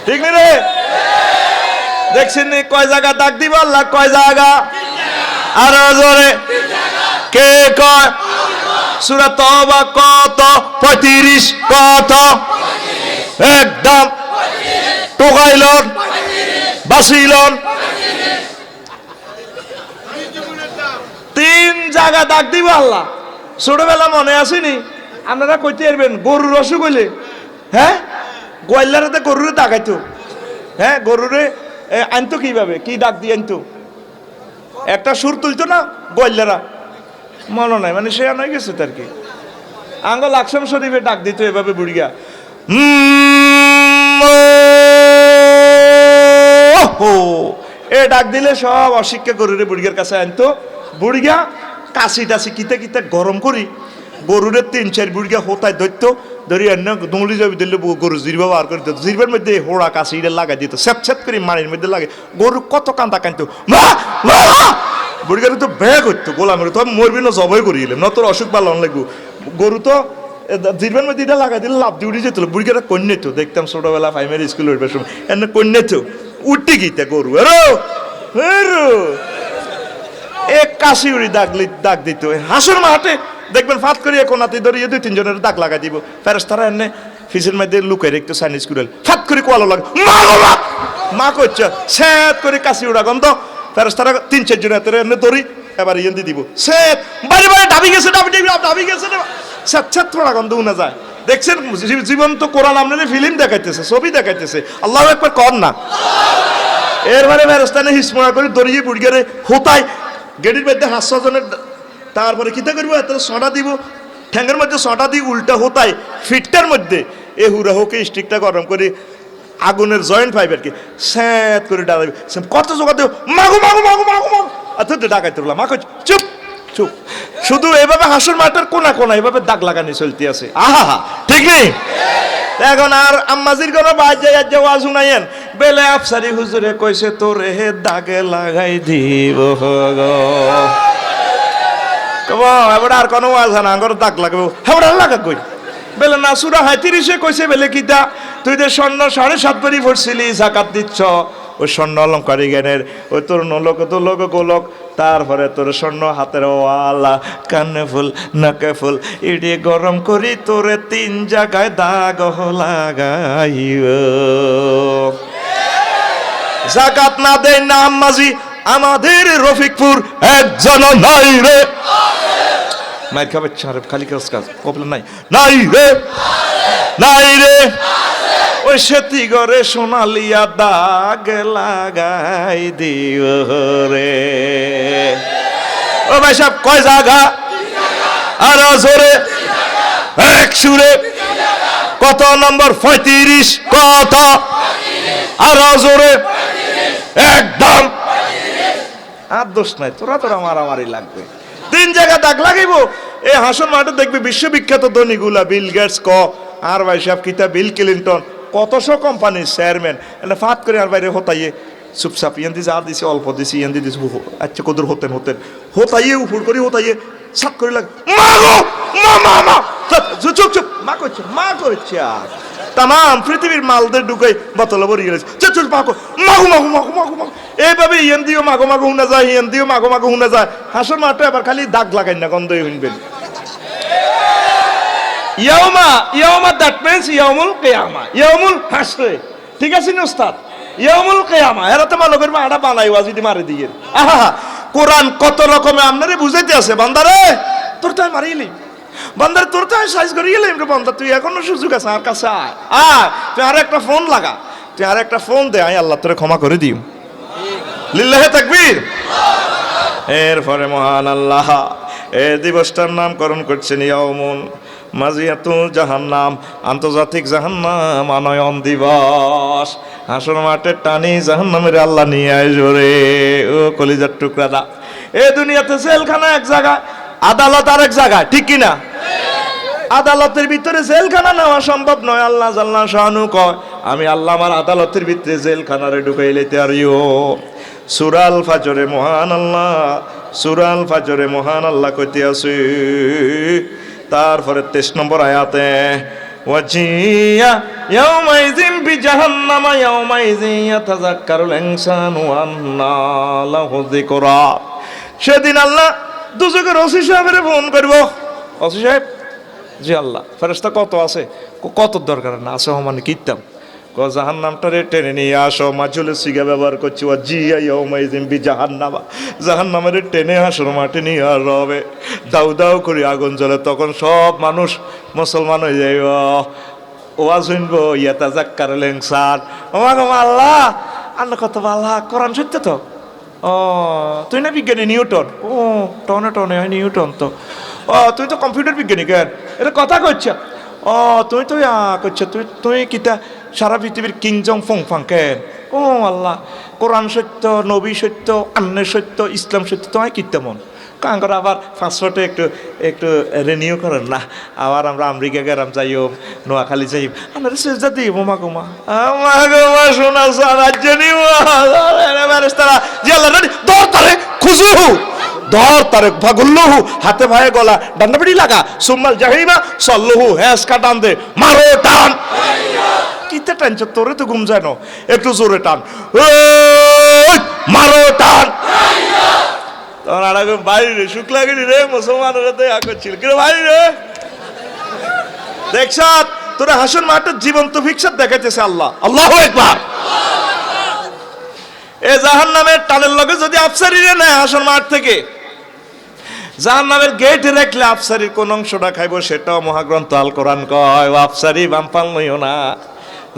Speaker 1: ঠিক নেই রে দেখছেন নি কয় জায়গা দাগ দিব আল্লাহ কয় জায়গা আরো জোরে কে কয় সূরা তওবা কত 35 কত একদম টোকাইলন বাসিলন তিন জায়গা দাগ দিব আল্লাহ ছোটবেলা মনে আসেনি আপনারা কইতে পারবেন গরুর অসুখ হইলে হ্যাঁ গোয়াল্লারাতে গরুরে দাগাইতো হ্যাঁ গরুরে আনতো কিভাবে কি ডাক দিয়ে আনতো একটা সুর তুলতো না গোয়াল্লারা মনে নাই মানে সে আনাই গেছে তার কি আঙ্গ লাকসাম শরীফে ডাক দিত এভাবে বুড়িয়া এ ডাক দিলে সব অশিক্ষা গরুরে বুড়িয়ার কাছে আনতো বুড়িয়া কাশি টাশি কিতে কিতে গরম করি গরুরে 3-4 বুড়িয়া হোতায় ধরতো ধরি অন্য দুমলি যাবি দিলে গরু জিরবা বার করে দিত জিরবার মধ্যে হোড়া কাশিটা লাগাই দিত স্যাপ করে মাড়ির মধ্যে লাগে গরু কত কান্দা কান্দতো বুড়িগারু তো ব্যাগ হইতো গোলামের তো মরবি না জবাই করি গেলাম না তোর অসুখ পালন লাগবো গরু তো জিরবার মধ্যে এটা লাগাই দিলে লাভ দিয়ে উঠে যেত বুড়িগারা কন্যা তো দেখতাম ছোটবেলা প্রাইমারি স্কুলে উঠবার সময় এমনি কন্যা তো উঠতে গিয়ে গরু এক কাশি উড়ি দাগ দিত হাসুর মাঠে দেখবেন ফাত করিয়া কোনাতে ধরিয়ে 2-3 জনের দাগ লাগাই দিব ফেরেশতারা এনে ফিসের মধ্যে লুকাই রেখতো চাইনিজ কুড়াল ফাত করে কোয়ালো লাগে মা করছে স্যাত করে কাশি উড়া গন্ধ ফেরেশতারা 3-4 জন এতে এনে ধরি এবার ইয়ে দিয়ে দিব স্যাত বাড়ি ডাবি গেছে ডাবি গেছে স্যাত থোড়া গন্ধ উনা যায় দেখছেন জীবন্ত কোরআন আপনাদের ফিল্ম দেখাইতেছে ছবি দেখাইতেছে আল্লাহু আকবার কর না এরবারে ফেরেশতানে হিসমা করে ধরিয়ে বুড়িগারে হোতায় গেডির মধ্যে 500 জনের তারপরে কিতা করবো এত ছটা দিব ঠ্যাঙ্গের মধ্যে ছটা দিই উল্টা হোতায় ফিটটার মধ্যে এ হুরা হোকে স্টিকটা গরম করে আগুনের জয়েন্ট ফাইবারকে স্যাত করে ডাকাবি কত জোগাড় দেব মাগো আচ্ছা ডাকাইতে বললাম মাগো চুপ চুপ শুধু এভাবে হাসুর মাঠের কোনা এভাবে দাগ লাগানি চলতে আছে আহা ঠিক নেই এখন আর আম্মাজির কোনো বাজে ওয়াজ শুনাইয়েন বেলে আফসারি হুজুরে কইছে তোরে হে দাগে লাগাই দিব গো এবার আর কোনো ওয়াজ না আঙ্গর দাগ লাগবে হেবড়া লাগা কই বেলে না সূরা 35 কইছে বেলে কিতা তুই যে স্বর্ণ 7.5 ভরি পড়ছিলি যাকাত দিচ্ছ ওই স্বর্ণ অলংকারী জ্ঞানের ওই তোর নলক দোলক গোলক তারপরে তোর স্বর্ণ হাতের ওয়ালা কানে ফুল নাকে ফুল ইডি গরম করি তোরে 3 জায়গায় দাগ লাগাইব যাকাত না দেয় না আম্মাজি আমাদের রফিকপুর একজন নাই রে মাইর খাবে চারে খালি কাজ কপলা নাই রে ওই সেতি ঘরে সোনালিয়া দাগ লাগাই দিও রে ও ভাই সাহেব কয় জায়গা আর জোরে এক সুরে কত নম্বর 35 কত আর জোরে একদম আর দোষ নাই তোরা মারামারি লাগবে 3 জায়গা দাগ লাগাইব এই হাসন মাঠে দেখবি বিশ্ববিখ্যাত ধনীগুলা বিল গেটস আর ভাই সাহেব কিতা বিল ক্লিনটন কতশো কোম্পানির চেয়ারম্যান এনে ফাত করে আর বাইরে হতাইয়ে চুপচাপ ইয়ান্দি যা দিছে অল্প দিছি ইয়ান্দি দিছি আচ্ছা কদর হতেন হতাইয়ে উপর করে হতাইয়ে সাত করে লাগে মা চুপ মা করছে আর তাম পৃথিবীর মালদের ঢুকাই বোতলে ভরে গেছে চুপ মাগো এইভাবে ইয়ান্দিও মাগো শুনা যায় ইয়ান্দিও মাগো শুনা যায় হাসর মাঠে আবার খালি দাগ লাগাই না গন্ধই শুনবেন ইয়াউমা দ্যাট মিন্স ইয়াউমুল কিয়ামা ইয়াউমুল হাসরে ঠিক আছে না উস্তাদ ইয়াউমুল কিয়ামা এরা তো মনে করবে আটা বানাই ওয়াজিদি মারি দিয়ে আহা কোরআন কত রকমে আপনারে বুঝাইতে আছে বান্দারে তোর তাই মারিলি বান্দারে তোর তাই সাইজ করে গেলি বান্দা তুই এখনো সুযোগ আছে আর কাছে আয় তুই আর একটা ফোন লাগা তুই আর একটা ফোন দে আই আল্লাহ তোরে ক্ষমা করে দিও লিল্লাহি তাকবীর এরপরে মহান আল্লাহ এই দিবসটার নামকরণ করছেন ইয়াউমুল মাজিয়াতুল জাহান্নাম আন্তর্জাতিক জাহান্নাম আনয়ন দিবস হাসর মাঠে টানি জাহান্নামের আল্লাহ নিয়ে আসবে ও কলিজার টুকরাটা এই দুনিয়াতে জেলখানা এক জায়গায় আদালত আর এক জায়গায় ঠিক কিনা আদালতের ভিতরে জেলখানা নেওয়া সম্ভব নয় আল্লাহ জাল্লা শানু কয় আমি আল্লাহ আমার আদালতের ভিতরে জেলখানারে ঢুকাই লইতে পারিও সূরা আল ফাজরে মহান আল্লাহ, সূরা আল ফাজরে মহান আল্লাহ কইতে আছে। তারপরে 23 নম্বর আয়াতে ওয়াজিয়া ইয়াউমাইযিন বিজাহান্নামা ইয়াউমাইযিন ইয়াতাযাক্কারুল ইনসানু আন্না লাহু যিকরা। সেদিন আল্লাহ দুজকের ওসি সাহেবের ফোন করব, ওসি সাহেব, জি আল্লাহ, ফেরেশতা কত আছে? কত দরকার না আছে মানে কিতাম জাহান্নামটারে টেনে নিয়ে আসো। মাজুলের সিগা ব্যবহার করছি, ও জিয়া ইয়াউমাইযিন বিজাহান্নামা, জাহান্নামের টেনে হাসর মাঠে নিয়ে আর হবে, দাউ দাউ করে আগুন জ্বলে। তখন সব মানুষ মুসলমান হয়ে যাইব, ওয়াজ শুনবো, ইয়াতাযাক্কারুল ইনসান। ওমা গো আল্লাহ, আল্লাহ কত ভালো, কোরআন সত্য তো। ও তুই না বিজ্ঞানী নিউটন? ও টনে টনে হয় নিউটন তো। ও তুই তো কম্পিউটার বিজ্ঞানী, কেন এটা কথা কচ্ছ? ও তুই তো করছ, তুই কিতা সারা পৃথিবীর কিংজং ফং ফাং কেন? ও আল্লাহ, কোরআন সত্য, নবী সত্য, আন্নের সত্য, ইসলাম সত্য, তোমায় কিতা মন কান করে আবার পাসপোর্টে একটু একটু রিনিউ করেন না। আবার আমরা আমেরিকা গেলাম, যাইও নোয়াখালী যাই, আমরা সেজদা দিই, মোমা গোমা আমা গোমা শোনা রাজ্য নিবারা জিয়াল্লাহ দর তারে খুজু ধর তারে ভাগুল্লুহু, হাতে ভায়ে গলা ডান্ডা পিটি লাগা, সুম্মাল জাহিমা সল্লুহু, হ্যাস কা টান দে, মারো টান। কিতে টানছ? তোরে তো ঘুম যায় না, একটু জোরে টান, মারো টান। তখন আর বাইরে শুক্লা গেলি রে, মুসলমানেরা তো করছিল কি রে বাইরে রে, দেখছ তোরা হাসন মাঠের জীবন্ত ফিকসার দেখাইতেছে আল্লাহ। আল্লাহু আকবার। এ জাহান্নামের টানের লগে যদি আফসারি রে নেয় হাসন মাঠ থেকে, জাহান্নামের গেটে রাখলে আফসারির কোন অংশটা খাইব সেটাও মহাগ্রন্থ আল কোরআন কয়, ও আফসারি বামপাল নইও না,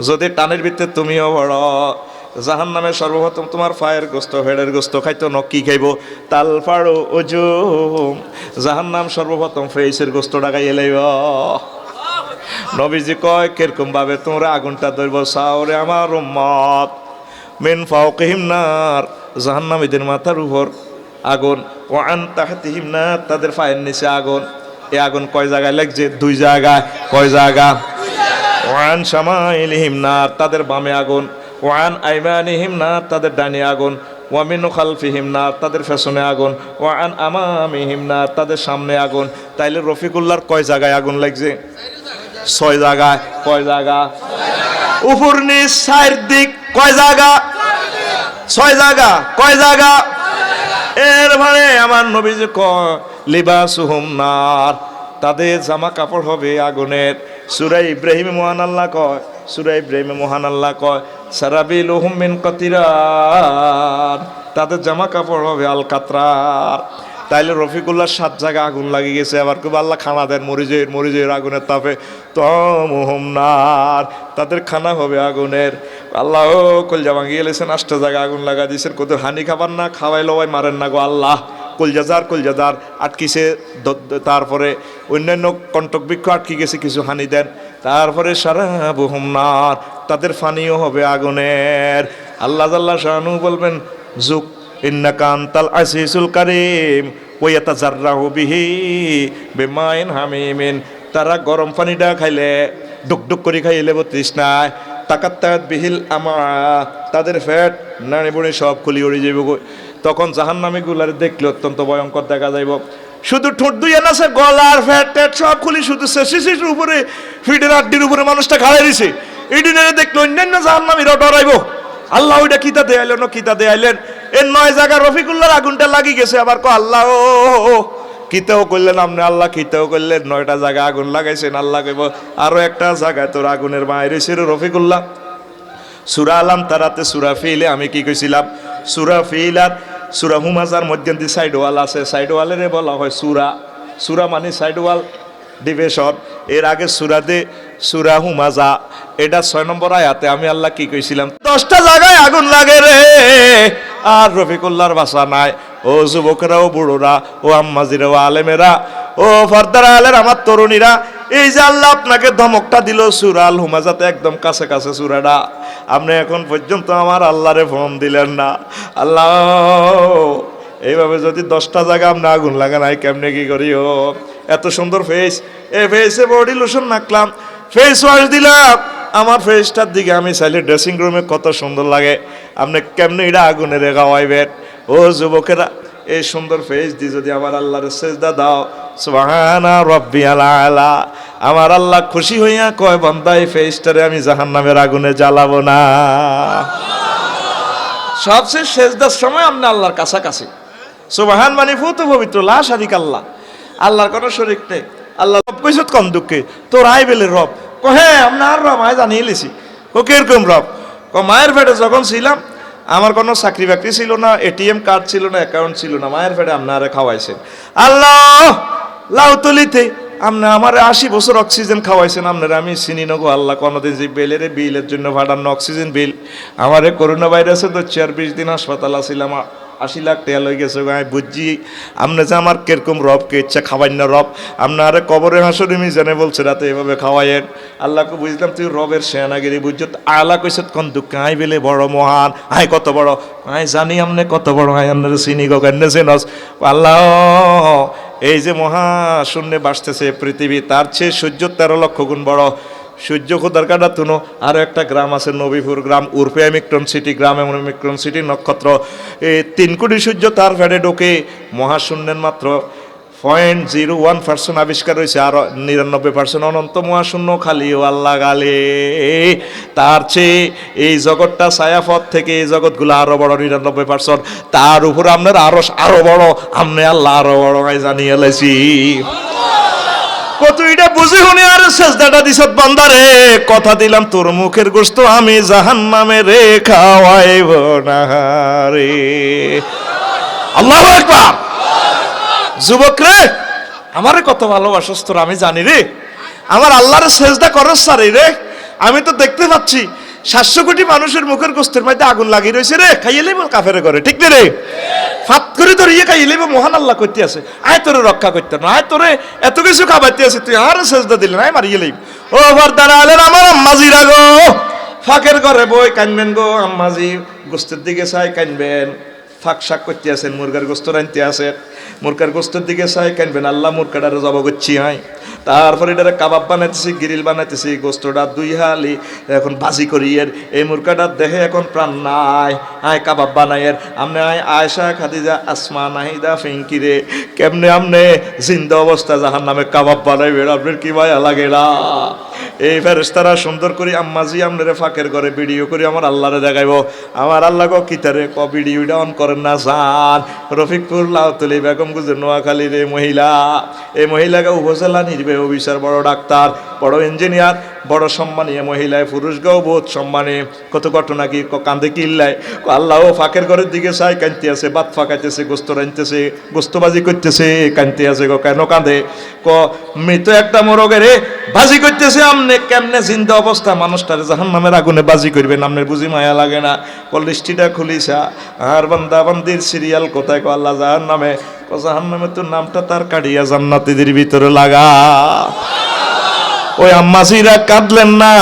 Speaker 1: যদি টানের ভিতরে তুমিও বড়। জাহান্নামে সর্বপ্রথম তোমার ফায়ের গোস্ত, হেডের গোস্ত খাইতো, নকি খাইব, তাল ফাড়ো ওজুম। জাহান্নাম সর্বপ্রথম ফেইসের গোস্তটা খাইয়ে লইব। নবীজি কয় কিরকম ভাবে তোমরা আগুনটা ধরব, সাওরে আমার উম্মত মিন ফাওকিহিম নার, জাহান্নামীদের মাথার উপর আগুন, ওয়া আন তাহতিহিম নার, তাদের পায়ের নিচে আগুন। এই আগুন কয় জায়গায় লাগছে? 2 জায়গায়। কয় জায়গা? ওয়া আন শামাইলিহিম নার, তাদের বামে আগুন, ওয়া আন আইমানিহিম নার, তাদের ডানে আগুন, ওয়া মিন খালফিহিম নার, তাদের পেছনে আগুন, ওয়া আন আমামিহিম নার, তাদের সামনে আগুন। তাইলে রফিকুল্লাহর কয় জায়গায় আগুন লাগছে? 6 জায়গায়। কয় জায়গা? উপর নিচ চার দিক। কয় জায়গা? 6 জায়গা। কয় জায়গা? এর মানে আমার নবীজি কয় লিবাসুহুম নার, তাদের জামা কাপড় হবে আগুনের। সূরা ইব্রাহিমে মহান আল্লাহ কয়, সূরা ইব্রাহিমে মহান আল্লাহ কয় সারাবিলুহুম মিন কাতিরার, তাদের জামা কাপড় হবে আল কাতরার। তাইলে রফিকুল্লাহ 7 জায়গায় আগুন লাগিয়ে গেছে। আবার খুব আল্লাহ খানা দেন মরিজের আগুনের তাপে, তমুহুম নার, তাদের খানা হবে আগুনের। আল্লাহ কলজা ভাঙিয়ে গেলেছেন, 8টা জায়গায় আগুন লাগা দিয়েছেন। কত হানি খাবার না, খাওয়াই লওয়াই মারেন না গো আল্লাহ। কলজাদার আটকিছে, তারপরে অন্যান্য কণ্টক বৃক্ষ আটকে গেছে, কিছু হানি দেন। তারপরে সারাবুহুম নার, তাদের পানিও হবে আগুনের। আল্লাহ জাল্লা শানু বলবেন যুক ইন্নাকা আনতাল আজিজুল কারীম ওয়া ইয়াতাজাররাহু বিহি বিমাইন হামিমিন, তারা গরম পানিটা খাইলে ডুকডুক করে খাইলে তৃষ্ণায়, তাকাত্তাত বিহিল আমা, তাদের ফ্যাট নাড়ি বুড়ি সব খুলি উড়ে যাইব। তখন জাহান্নামী গুলার দেখলে অত্যন্ত ভয়ঙ্কর দেখা যাইব। শুধু ঠোঁট দুই আছে, গলার ফ্যাট ট্যাট সব খুলি, শুধু শিশির উপরে, ফিটের আড্ডির উপরে মানুষটা খাড়াই দিছে। এই দিনে দেখলে অন্যান্য জাহান্নামীরা ডরাইব। আল্লাহ ওইটা কিতা দেয়াইলেন, কিতা দেয়াইলেন। এর 9 জায়গা রফিকুল্লাহর আগুনটা লাগি গেছে। আবার আল্লাহ ও কিতাও করলেন আপনি, আল্লাহ কিতাও করলেন, 9টা জায়গায় আগুন লাগাইছেন। আল্লাহ কইব আরো একটা জায়গায় তোর আগুনের বাইরে ছিল রফিকুল্লাহ। সূরা আলাম তারাতে, সূরা ফিলে আমি কি কইছিলাম? সূরা ফিল আর সূরা হুমাজার মধ্যে সাইড ওয়াল আছে। সাইড ওয়ালের বলা হয় সূরা মানে সাইড ওয়াল ডিভিশন। এর আগে সূরা হুমাজা, এটা 6 নম্বর আয়াতে আমি আল্লাহ কি কইছিলাম? 10টা জায়গায় আগুন লাগে রে। আর রফিকুল্লাহর ভাষা নাই। ও যুবকরা, ও বুড়োরা, ও আম্মাজিরা, ও আলেমেরা, ও ফর্দার আলের আমার তরুণীরা, এই যে আল্লাহ আপনাকে ধমকটা দিল সূরা আল হুমাজাতে, একদম কাছে কাছে সূরাটা, আপনি এখন পর্যন্ত আমার আল্লাহরে ফোন দিলেন না। আল্লাহ এইভাবে যদি 10টা জায়গা আপনি আগুন লাগান, আই কেমনে কি করিও? এত সুন্দর ফেস, এই ফেসে বডি লোশন মাখলাম, ফেস ওয়াশ দিলাম, আমার ফেসটার দিকে আমি চাইলে ড্রেসিং রুমে কত সুন্দর লাগে। আপনি কেমনে এটা আগুনে রে খাওয়াইবেন? ও যুবকেরা, এই সুন্দর ফেস দিয়ে যদি আমার আল্লাহর সেজদা দাও, সুবহানা রাব্বিয়াল আলা, আমার আল্লাহ খুশি হইয়া কয় বান্দা এই ফেসটারে আমি জাহান্নামের আগুনে জ্বালাবো না। সবচেয়ে সেজদার সময় আপনি আল্লাহর কাছাকাছি। সুবহান মানে ফুত পবিত্র, লা শারিক আল্লাহ, আল্লাহর কোনো শরীক নেই। আল্লাহ রব কইছত কম দুঃখে তোর আই বেলে রব, ক হ্যাঁ আপনার রব আয় জানিয়ে লিছি। ও কিরকম রব? ক মায়ের পেটে যখন ছিলাম আমার কোনো চাকরি বাকরি ছিল না, এটিএম কার্ড ছিল না, অ্যাকাউন্ট ছিল না, মায়ের পেটে আপনারে খাওয়াইছেন। আল্লাহ লাউতলিতে আপনি আমার 80 বছর অক্সিজেন খাওয়াইছেন, আপনারা আমি চিনি নগো আল্লাহ। কোনোদিন যে বিলের জন্য ভাড়ানো অক্সিজেন বিল, আমারে করোনা ভাইরাসে তো 4-20 দিন হাসপাতাল আসছিলাম, 80 লাখ টাকা লই গেছে। আমি বুঝছি আপনি যে আমার কিরকম রবকে ইচ্ছা খাওয়াই না রব, আপনারে কবরে হাসরে মিজানে বলছে রাতে এভাবে খাওয়াইয়েন। আল্লাহকে বুঝলাম তুই রবের সেনাগিরি বুঝছো। আল্লাহ কইছত কোন দুঃখ আই বেলে বড় মহান, আই কত বড়, আই জানি আপনি কত বড়, আই আপনার চিনি গো কেন চেনস। আল্লাহ এই যে মহাশূন্যে বাসতেছে পৃথিবী, তার চেয়ে সূর্য 13 লক্ষ গুণ বড়। সূর্য খোদার কাটা তুনো আরো একটা গ্রাম আছে নবীপুর গ্রাম, উর্ফে মিক্রন সিটি গ্রাম, এমন মিক্রন সিটি নক্ষত্র। এই 3 কোটি সূর্য তার ফেডে ঢোকে। মহাশূন্যের মাত্র 0.01% আবিষ্কার হয়েছে, আর 99% অনন্ত মহাশূন্য খালিও আল্লাহ গালে। তার চেয়ে এই জগৎটা ছায়াপথ থেকে এই জগৎগুলো আরো বড় 99%, তার উপর আপনার আরো বড়, আপনি আল্লাহ আরো বড় জানিয়ে লাইছি। কত এটা বুঝে শুনে আর সেজদাটা দিছত বান্দারে, কথা দিলাম তোর মুখের গোশত আমি জাহান্নামে রে খাওয়াইব না রে। আল্লাহু আকবার। যুবক রে, আমারে কত ভালোবাসস তোর আমি জানি রে, আমার আল্লাহর সেজদা করস সারে রে। আমি তো দেখতে পাচ্ছি 700 কোটি মানুষের মুখের গোশতের মধ্যে আগুন লাগিয়ে রয়েছে রে, খাইয়ে লইব কাফেরে করে, ঠিক না রে? ফাত করে তোর ইয়ে খাইয়ে লইব, মহান আল্লাহ করতে আছে, আয় তোরে রক্ষা করতে না, আয় তোরে এত কিছু খাবাইতে আছে, তুই আর সেজদা দিলে না, মারিয়ে লইব। ও ভারদারা আলের আমার আম্মাজি রাগো, ফাঁকের ঘরে বই কানবেন গো আম্মাজি, গোশতের দিকে চাই কানবেন, ফাঁক শাক করতে আছেন, মুরগার গোশত রানতে আছে, মুরগার গোশতের দিকে চাই কানবেন, আল্লাহ মুরগাটারে জব করছি হয়। তারপরে এটারে কাবাব বানাইতেছি, গ্রিল বানাইতেছি, গোশতটা 2 হালি এখন ভাজি করি। এর এই মুরগাটার দেহে এখন প্রাণ নাই, আয় কাবাব বানাইয়ের। আমনে আয় আয়েশা খাদিজা আসমা নাহিদা ফিঙ্কিরে কেমনে আমনে জিন্দা অবস্থা জাহান্নামে কাবাব বানাইবেন, আপনার কি মায়া লাগে না? এই ফেরেশতারা সুন্দর করে আম্মাজি আপনারে ফাঁকের করে ভিডিও করে আমার আল্লাহরে দেখাইব। আমার আল্লাহ কো কিতারে ক ভিডিওটা অন করেন না যান। রফিকপুর লাউতলি বেগম গুজর নোয়াখালীর এই মহিলা, এই মহিলাকে উপজেলা নির্বাহী অফিসার, বড় ডাক্তার, বড় ইঞ্জিনিয়ার, বড় সম্মানী মহিলায়, পুরুষকেও বহুত সম্মানী। কত ঘটনা কি কান্দে কিল্লায়, আল্লাহ ফাঁকের ঘরের দিকে চাই কানতে আছে, বাত ফাঁকাইতেছে, গোস্ত রানতেছে, গোস্তবাজি করতেছে, কানতে আছে। কেন কাঁদে? মৃত একটা মোরগের বাজি করতেছে, আমনে কেমনে জিন্দা অবস্থা মানুষটারে জাহান্নামের আগুনে বাজি করবেন, আপনার বুঝি মায়া লাগে না? লিস্টিটা খুলিছা আর বান্দা বান্দির সিরিয়াল কোথায়? আল্লাহ জাহান্নামে, জাহান্নামে তো নামটা তার কাটিয়া জান্নাতীদের ভিতরে লাগা। ওই আম্মাজিরা কাঁদলেন না,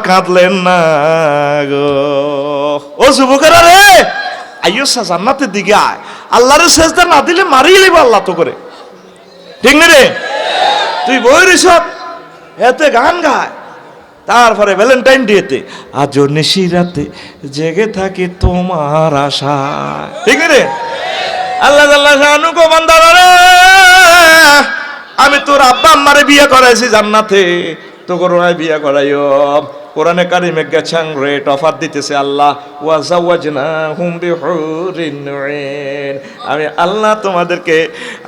Speaker 1: কাঁদলেন না গো। ও যুবকেরা রে, আইয়ো জান্নাতের দিকে আয়, আল্লাহরে সেজদা না দিলে মারিয়ে লিব আল্লাহ তো করে, ঠিক না রে? তুই বই রিস এতে গান গায়, তারপরে ভ্যালেন্টাইন ডেতে আজ নিশিরাতে জেগে থাকে তোমার আশা, ঠিক রে? আল্লাহ আল্লাহ শানু গো বান্দারা রে, আমি তোর আব্বা আম্মারে বিয়ে করাইছি জান্নাতে, তো করোনায় বিয়ে করাইও। কোরআনে কারিমে গেছাং রেট অফার দিতেছে আল্লাহ, ওয়াজাওয়াজনাহুম বিহুরিন উইন, আমি আল্লাহ তোমাদেরকে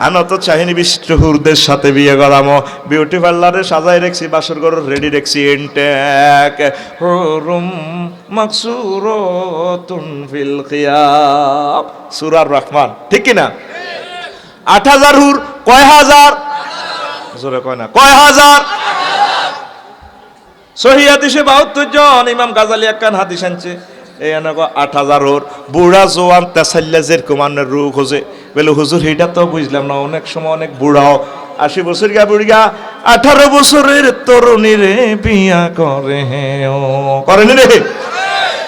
Speaker 1: আনত চাহিনী বিশিষ্ট হুরদের সাথে বিয়ে করামো। বিউটি পার্লারে সাজাই রাখছি, বাসর ঘর রেডি রাখছি, ইনটেক হুরুম মাকসুরাতুন ফিল খিয়াম, সূরা রহমান, ঠিক কি না? 8000 হুর, কয় হাজার? জোরে কয় না, কয় হাজার? সহিহ হাদিসে 72 জন, ইমাম গাজালি একখান হাদিস আনছে, এই আনগো 8000 ওর বুড়া জোয়ান তেসাল্লা যেরকম আনের রূপ খোঁজে। বলে হুজুর এটা তো বুঝলাম না, অনেক সময় অনেক বুড়াও, 80 বছর গা বুড়িয়া 18 বছরের তরুণী রে বিয়া করে, করেনি রে?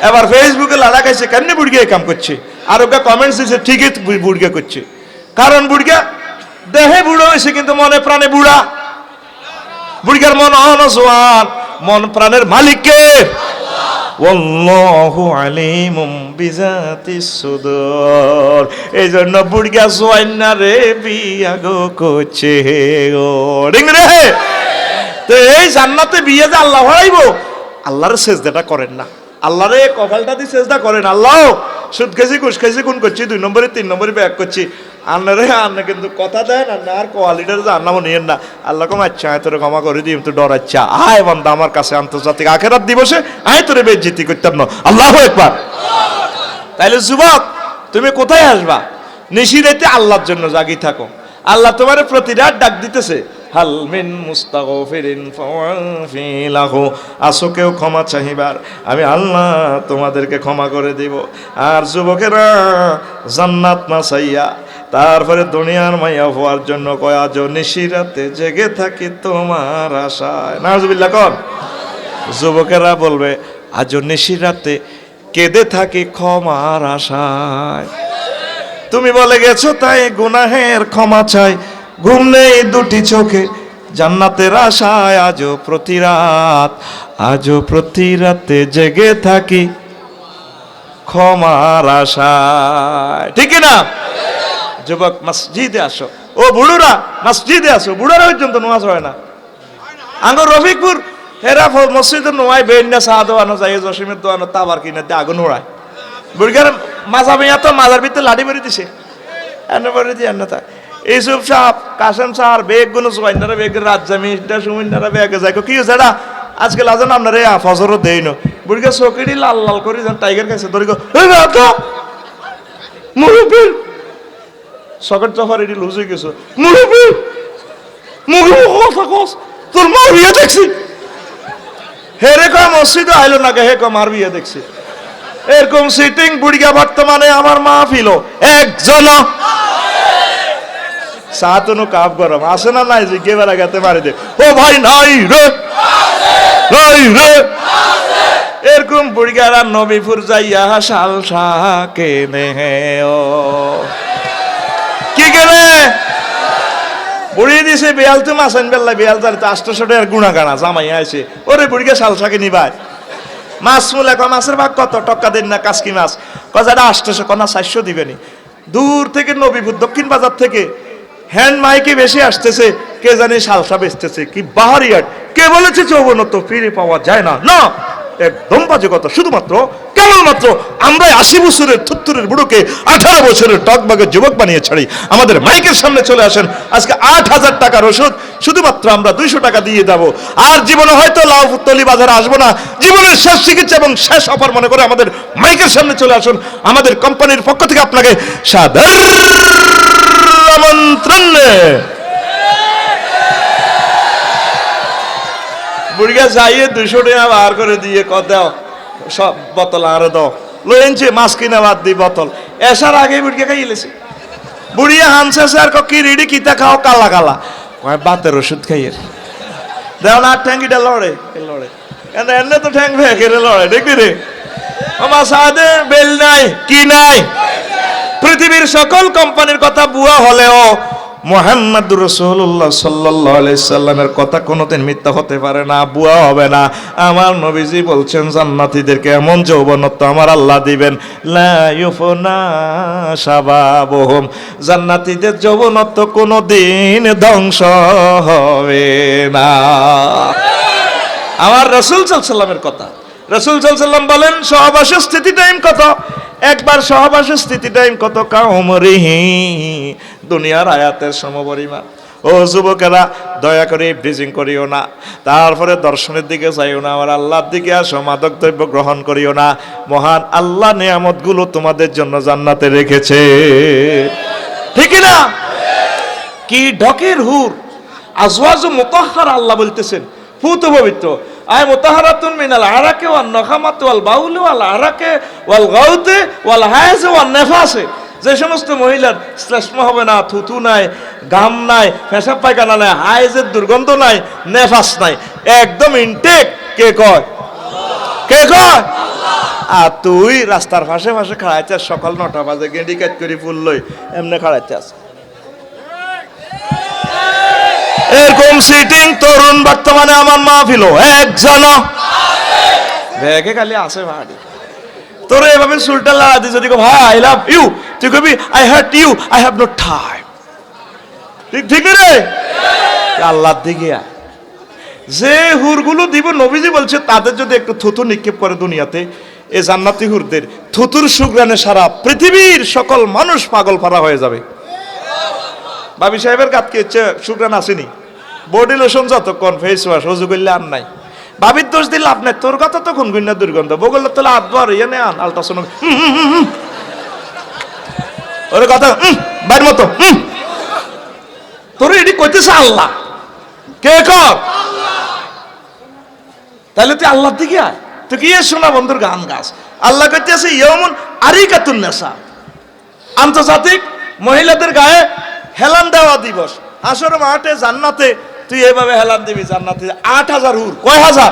Speaker 1: এবার ফেসবুকে লাড়া খাইছে, কেন বুড়িয়া কাম করছে, আর ওকে কমেন্টস দিচ্ছে ঠিকই বুড়িয়া করছে। কারণ বুড়িয়া দেহে বুড়ো হয়েছে কিন্তু মনে প্রাণে বুড়া। বুড়িয়ার মন অনজোয়ান, মন প্রাণের মালিক কে? ওয়াল্লাহু আলিমুম বিজাতিস সুদূর। এই জন্য বুড়িয়া সোয়াইনা রে বিয়া গো করছে গো ঠিক রে। তো এই জান্নাতে বিয়ে যে আল্লাহ হরাইবো, আল্লাহর সেজদাটা করেন না, আল্লাহরে কপালটা দিয়ে সেজদা করেন। আল্লাহ সুদ খেয়েছি ঘুষ খেয়েছি কোন করছি 2 নম্বরে 3 নম্বরে ব্যাক করছি, আন্নারে আন্না কিন্তু কথা দেন আন্না আর কোয়ালিটার যে আন্না নিয়েন না। আল্লাহ কম আচ্ছা আয় তোরে ক্ষমা করে দিই, তো ডরাচ্ছা আয় বান্দা আমার কাছে আন্তর্জাতিক আখেরাত দিবসে আয় তোরে বেজ্জিতি করতাম না। আল্লাহু আকবার। তাইলে যুবক তুমি কোথায় আসবা? নিশিরাতে আল্লাহর জন্য জাগি থাকো। আল্লাহ তোমার প্রতি রাত ডাক দিতেছে, হাল মিন মুস্তাগফিরিন ফাওয়াফিলাহু, আসো কেউ ক্ষমা চাহিবার, আমি আল্লাহ তোমাদেরকে ক্ষমা করে দিব। আর যুবকেরা জান্নাত না চাইয়া তারপরে দুনিয়ার মাইয়া হওয়ার জন্য কয় আজ নিশিরাতে জেগে থাকি তোমার আশায়। নাউজুবিল্লাহ কর। যুবকেরা বলবে আজ নিশিরাতে কেঁদে থাকি ক্ষমার আশায়। তুমি বলে গেছো তাই গুনাহের ক্ষমা চাই, ঘুম নেই দুটি চোখে জান্নাতের আশায়, আজও প্রতি রাতে জেগে থাকি ক্ষমার আশায়। ঠিক না? যুবক মসজিদে আসো, ও বুড়োরা মসজিদে আসো। বুড়োরা পর্যন্ত নামাজ হয় না। আঙ্গ রফিকপুর হেরা মসজিদের নোয়াই বেন্যা চা দোয়ানো যায়, জসিমের দোয়ানো তাবার কিনে দিয়ে আগুন ওড়ায়। বুড়িগার মাজা মেয়া তো মাজার ভিতরে লাঠি বেরিয়ে দিছে, এনে বেরিয়ে দিয়ে তা এইসব সাপ কাসেম সার বেগ গুলো সোয়াইনারা বেগের রাত জামিটা সুমিনারা বেগে যায় কি হয়েছে এটা আজকে লাজান আপনারা ফজরও দেই না। বুড়িকে চকিটি লাল লাল করে যান টাইগার কাছে ধরি মুরব্বীর সকেট জফার এটি লুজ হয়ে গেছে। মুরব্বীর কথা কস তোর মা বিয়ে দেখছি, হে রে কয় মসজিদে আইলো না, হে কয় মার বিয়ে দেখছি। এরকম সিটিং বুড়িয়া বর্তমানে আমার মা ফিল একজন সাতনো কাপ গরম আসে না নাই যে গেবার আগাতে মারি দে ও ভাই নাই রে নাই রে। এরকম বুড়িয়ারা নবীপুর যাইয়া শাল শাকে নেহে ও কি কেনে বুড়িয়ে দিছে বেয়াল তো মাসান বেল্লা বেয়াল তার 800 টাকার গুণা গানা জামাই আছে ওরে বুড়িকে শাল শাকে নিবাই। মাছ মূলে কয় মাছের ভাগ কত টক্কা দেন না কাসকি মাছ কজাটা 800 কনা 400 দিবেনি। দূর থেকে নবীপুর দক্ষিণ বাজার থেকে হ্যান্ড মাইকে বেশি আসতেছে, কে জানি শালসা বেচতেছে কি বাহারিয়াট। কে বলেছে যৌবনত্ব ফিরে পাওয়া যায় না? না, একদম বাজে কথা। শুধুমাত্র কেবলমাত্র আমরা 80 বছরের থুত্তুরের বুড়োকে 18 বছরের টকবাগের যুবক বানিয়ে ছাড়ি। আমাদের মাইকের সামনে চলে আসেন, আজকে 8000 টাকার ওষুধ শুধুমাত্র আমরা 200 টাকা দিয়ে দেবো। আর জীবনে হয়তো লাউতলি বাজারে আসবো না, জীবনের শেষ চিকিৎসা এবং শেষ অফার মনে করে আমাদের মাইকের সামনে চলে আসুন। আমাদের কোম্পানির পক্ষ থেকে আপনাকে সাদর আমন্ত্রণ। বুড়িয়া যাইয়ে 200 টাকা বার করে দিয়ে দাও সব বোতল আরো দাও লইছে মাছ কিনা বাদ দি বোতল এসার আগে বুড়িয়া খাই এলেছে। বুড়িয়া হানসে আর কি রেডি কিতা খাও কালা কালা কয় বাতের ওষুধ খাইয়ের দেও না ঠ্যাঙ্গিটা লড়ে লড়ে এনে তো ঠ্যাং ভেঙে লড়ে দেখবি রে আমার সাদে বেল নাই কি নাই। পৃথিবীর সকল কোম্পানির কথা বুয়া হলেও মুহাম্মদুর রাসূলুল্লাহ সাল্লাল্লাহু আলাইহি সাল্লামের কথা কোনোদিন মিথ্যা হতে পারে না, বুয়া হবে না। আমার নবীজি বলছেন জান্নাতীদেরকে এমন যৌবনত্ব আমার আল্লাহ দিবেন, লা ইউফনা শাবাবুহুম, জান্নাতীদের যৌবনত্ব কোনোদিন ধ্বংস হবে না। আমার রাসূল সাল্লাল্লাহু আলাইহি সাল্লামের কথা। রাসূল সাল্লাল্লাহু আলাইহি সাল্লাম বলেন সহবাসের স্থিতি টাইম কত? একবার সহবাসের স্থিতি টাইম কত? কাউমরিহি, দুনিয়ার আয়াতের সমপরিমাণ। ও যুবকেরা দয়া করে ব্রিজিং করিও না, তারপরে দর্শনের দিকে যাইও না, আমার আল্লাহর দিকে আসো, মাদক দ্রব্য গ্রহণ করিও না। মহান আল্লাহ নিয়ামতগুলো তোমাদের জন্য জান্নাতে রেখেছে, ঠিক না? কি ঢকের হুর আজওয়াজু মুতাহহারা, আল্লাহ বলতেছেন পুত পবিত্র। আয় মুতাহহারাতুন মিনাল আরাকে ওয়ান নখামাতি ওয়াল বাউলি ওয়াল আরাকে ওয়াল গাউতে ওয়াল হায়াজে ওয়ান নেফাসে, যে সমস্ত মহিলার শ্লেষ্ম হবে না, থুতু নাই, গাম নাই, পেশাব পায়খানা নাই, হাইজের দুর্গন্ধ নাই, নেফাস নাই, একদম ইনটেক। কে কয়? কে কয়? আর তুই রাস্তার পাশে পাশে খাড়াইছিস, সকাল 9টা বাজে গেঁডি কাট করে ফুল লই এমনি খাড়াইছিস। এরকম সিটিং তরুণ বর্তমানে আমার মাহফিল একজন ব্যাগে খালি আছে ভাড়ি তোর এভাবে চুলটা লাগা দি যদি ভাই আই লাভ ইউ তুই কবি I hurt you I have no time ঠিক ঠিক রে আল্লাহর দিকে আয় যে হুরগুলো দিব নবীজি বলছে তাদের যদি একটু থুতু নিক্ষেপ করে দুনিয়াতে এই জান্নাতি হুরদের থুতুর সুগ্রানে সারা পৃথিবীর সকল মানুষ পাগল ফারা হয়ে যাবে বাবি সাহেবের কাতকে সুগ্রান আসেনি বডি লোশন যতক্ষণ ফেস ওয়াশ অজু করলে আর নাই বাবির দোষ দিলে আপনি তোর কথা তো কোন গুণা দুর্গন্ধ বগল তোলা আধবার ইয়ে নে আন আলট্রাসাউন্ড ওর কথা বাইর মতো তোর এটি কইতেছে আল্লাহ কে কর তাহলে তুই আল্লাহর দিকে আয় তুই কি শোনা বন্ধুর গান গাছ আল্লাহ কইতেছে ইয়মুন আরিকাতুন নেশা আন্তর্জাতিক মহিলাদের গায়ে হেলান দেওয়া দিবস হাসর মাঠে জান্নাতে তুই এভাবে হেলান দিবি জান্নাতে 8,000 হুর কয় হাজার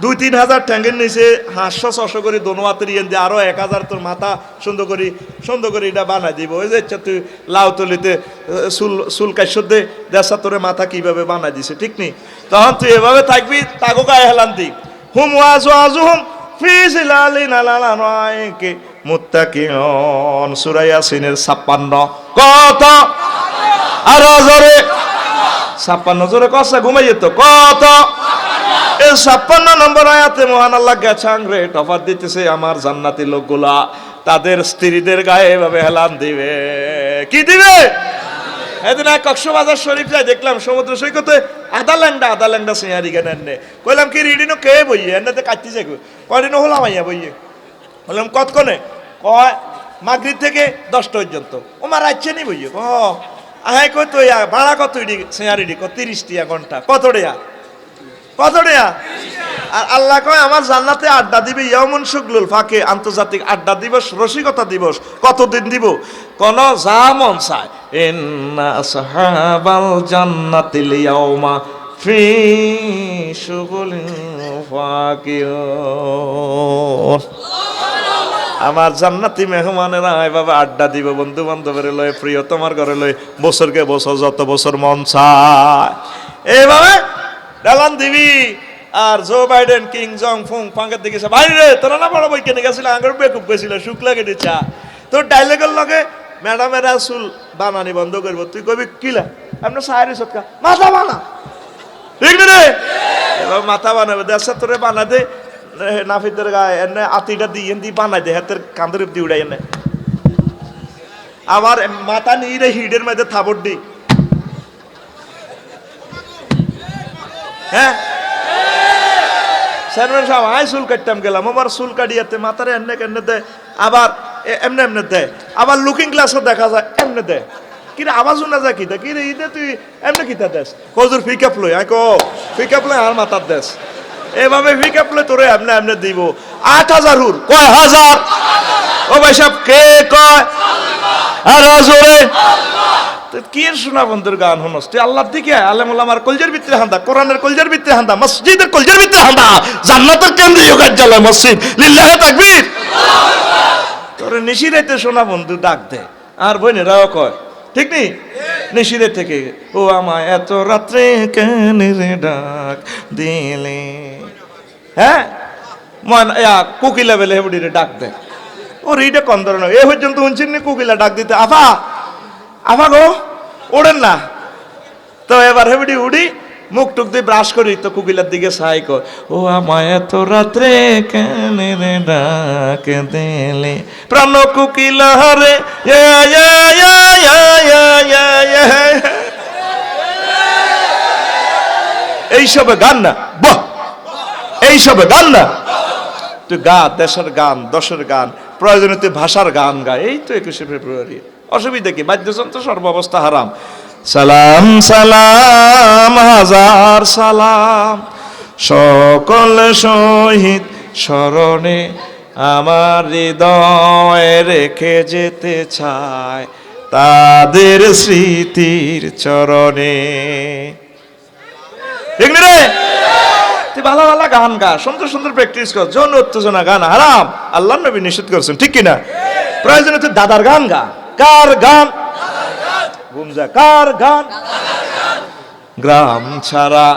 Speaker 1: 2-3,000 ট্যাঙ্গের নিচে 500-600 করে দোনোয়াতের ইয়েন দিয়ে আরো 1,000 তোর মাথা সুন্দর করে এটা বানাই দিব ওই যে তুই লাউ তলিতে চুল কাশ্যর দে দেশা তোরে মাথা কিভাবে বানাই দিছে ঠিক নি তখন তুই এভাবে থাকবি তাগো গায়ে হেলান দি হুম ওয়াজুহুম ফি জিলালিন আলালানাইকে মুত্তাকিউন সূরা ইয়াসিনের 56 কত আর জোরে 56 জোরে কসা ঘুমাইয়ে তো কত এই 56 নম্বর আয়াতে মহান আল্লাহ গেছাং রে টফার দিতেছে আমার জান্নাতি লোকগুলা তাদের স্ত্রীদের গায়ে এভাবে হেলান দিবে কি দিবে এদিন কক্সবাজার শরীফ যাই দেখলাম সমুদ্র সৈকতে আধা ল্যাংডা সিয়ারি কেন এনে কইলাম কি রিডিনো কে বইয়ে এনে কাটতে যাই কদিনও হলাম আইয়া বইয়ে বললাম কতক্ষণে কয় মাগরিব থেকে 10টা পর্যন্ত ও মা রাখছে নি বইয়ে আহাই কই তো ভাড়া কত ইডি সিয়ারিডি 30 টিয়া ঘন্টা কত টিয়া আর আল্লাহ কয় আমার জান্নাতে আড্ডা দিবে ইয়ামুন শুগলুল ফাঁকে আন্তর্জাতিক আড্ডা দিবস রসিকতা দিবস কতদিন দিব কোন যা মন চায় ইন্না আসহাবাল জান্নাতিল ইয়াউমা ফি শুগুলিন ফাকিউন আমার জান্নাতি মেহমানেরা এভাবে আড্ডা দিব বন্ধু বান্ধবের লয় প্রিয় তোমার ঘরে লয় বছরকে বছর যত বছর মন চায় এইভাবে ডালান দিবি আর জো বাইডেন কিং জং ফুং ফাঙ্গের দিকে বাইরে তোরা না বড় বই কেনে গেছিল আঙ্গুর বেকুব গেছিল শুক্লা কেটে চা তোর ডাইলেগের লগে ম্যাডামেরা চুল বানানি বন্ধ করবো তুই কবি কিলা আপনার সাহারি সৎকা মাথা বানা ঠিক রে এবার মাথা বানাবে দেশা তোরে বানা দে নাফিদের গায়ে এনে আতিটা দিয়ে বানাই দে হাতের কাঁধের দি উড়াই এনে আবার মাথা নিয়ে হিডের মধ্যে থাবর দি হ্যাঁ চেয়ারম্যান সাহেব আয় চুল কাটতাম গেলাম আমার চুল কাটিয়াতে মাথারে এনে দেয় আবার এমনে দেয় আবার লুকিং গ্লাসও দেখা যায় এমনে দেয় কিরে আওয়াজ শোনা যায় কিতা কিরে ইদে তুই এমনে কিতা দেশ কজুর পিকআপ লই আই কো পিকআপ লই আর মাথার দেশ এভাবে পিকআপ লই তোরে এমনে দিব 8,000 হুর কয় হাজার ও ভাই সাহেব কে কয় আর জোরে কি শোনা বন্ধুর গান হনস তুই আল্লাহর দিকে আলেম ওলামার কলজের ভিতরে হান্দা কোরআনের কলজের ভিতরে হান্দা মসজিদের কলজের ভিতরে হান্দা জান্নাতের কেন্দ্রীয় কার্যালয় মসজিদ লিল্লাহে তাকবীর তোরে নিশিরাইতে শোনা বন্ধু ডাক দে আর বোনেরাও কয় ঠিক নি নিশিরে থেকে ও আমায় এত রাত্রে কেন রে ডাক দিলে হ্যাঁ মন কোকিলা বেলে হেবুডিরে ডাক দে ও রিডে কম ধরনের এ পর্যন্ত শুনছেন নি কোকিলা ডাক দিতে আফা গো ওড়েন না তো এবার হেবুডি উড়ি মুখ টুক দিয়ে ব্রাশ করি তো কোকিলার দিকে সাই কর ও আমায় এত রাত্রে কেন রে ডাক দিলে প্রাণ কোকিলা রে এইসবে গান না বাহ এইসবে গান না তুই গা দেশের গান দশের গান প্রয়োজনে তুই ভাষার গান গা এই তো 21শে ফেব্রুয়ারি অসুবিধা কি বাদ্যযন্ত্র সর্বাবস্থা হারাম সালাম সালাম হাজার সালাম সকল শহীদ স্মরণে আমার হৃদয় রেখে যেতে চায় তাদের স্মৃতির চরণে ঠিক রে তুই ভালো ভালো গান গা সুন্দর সুন্দর প্র্যাকটিস কর যৌন উত্তেজনা গান হারাম আল্লাহ নবী নিষেধ করেছেন ঠিক কিনা প্রয়োজনে তুই দাদার গান গা কার গান কার গান গ্রাম ছাড়া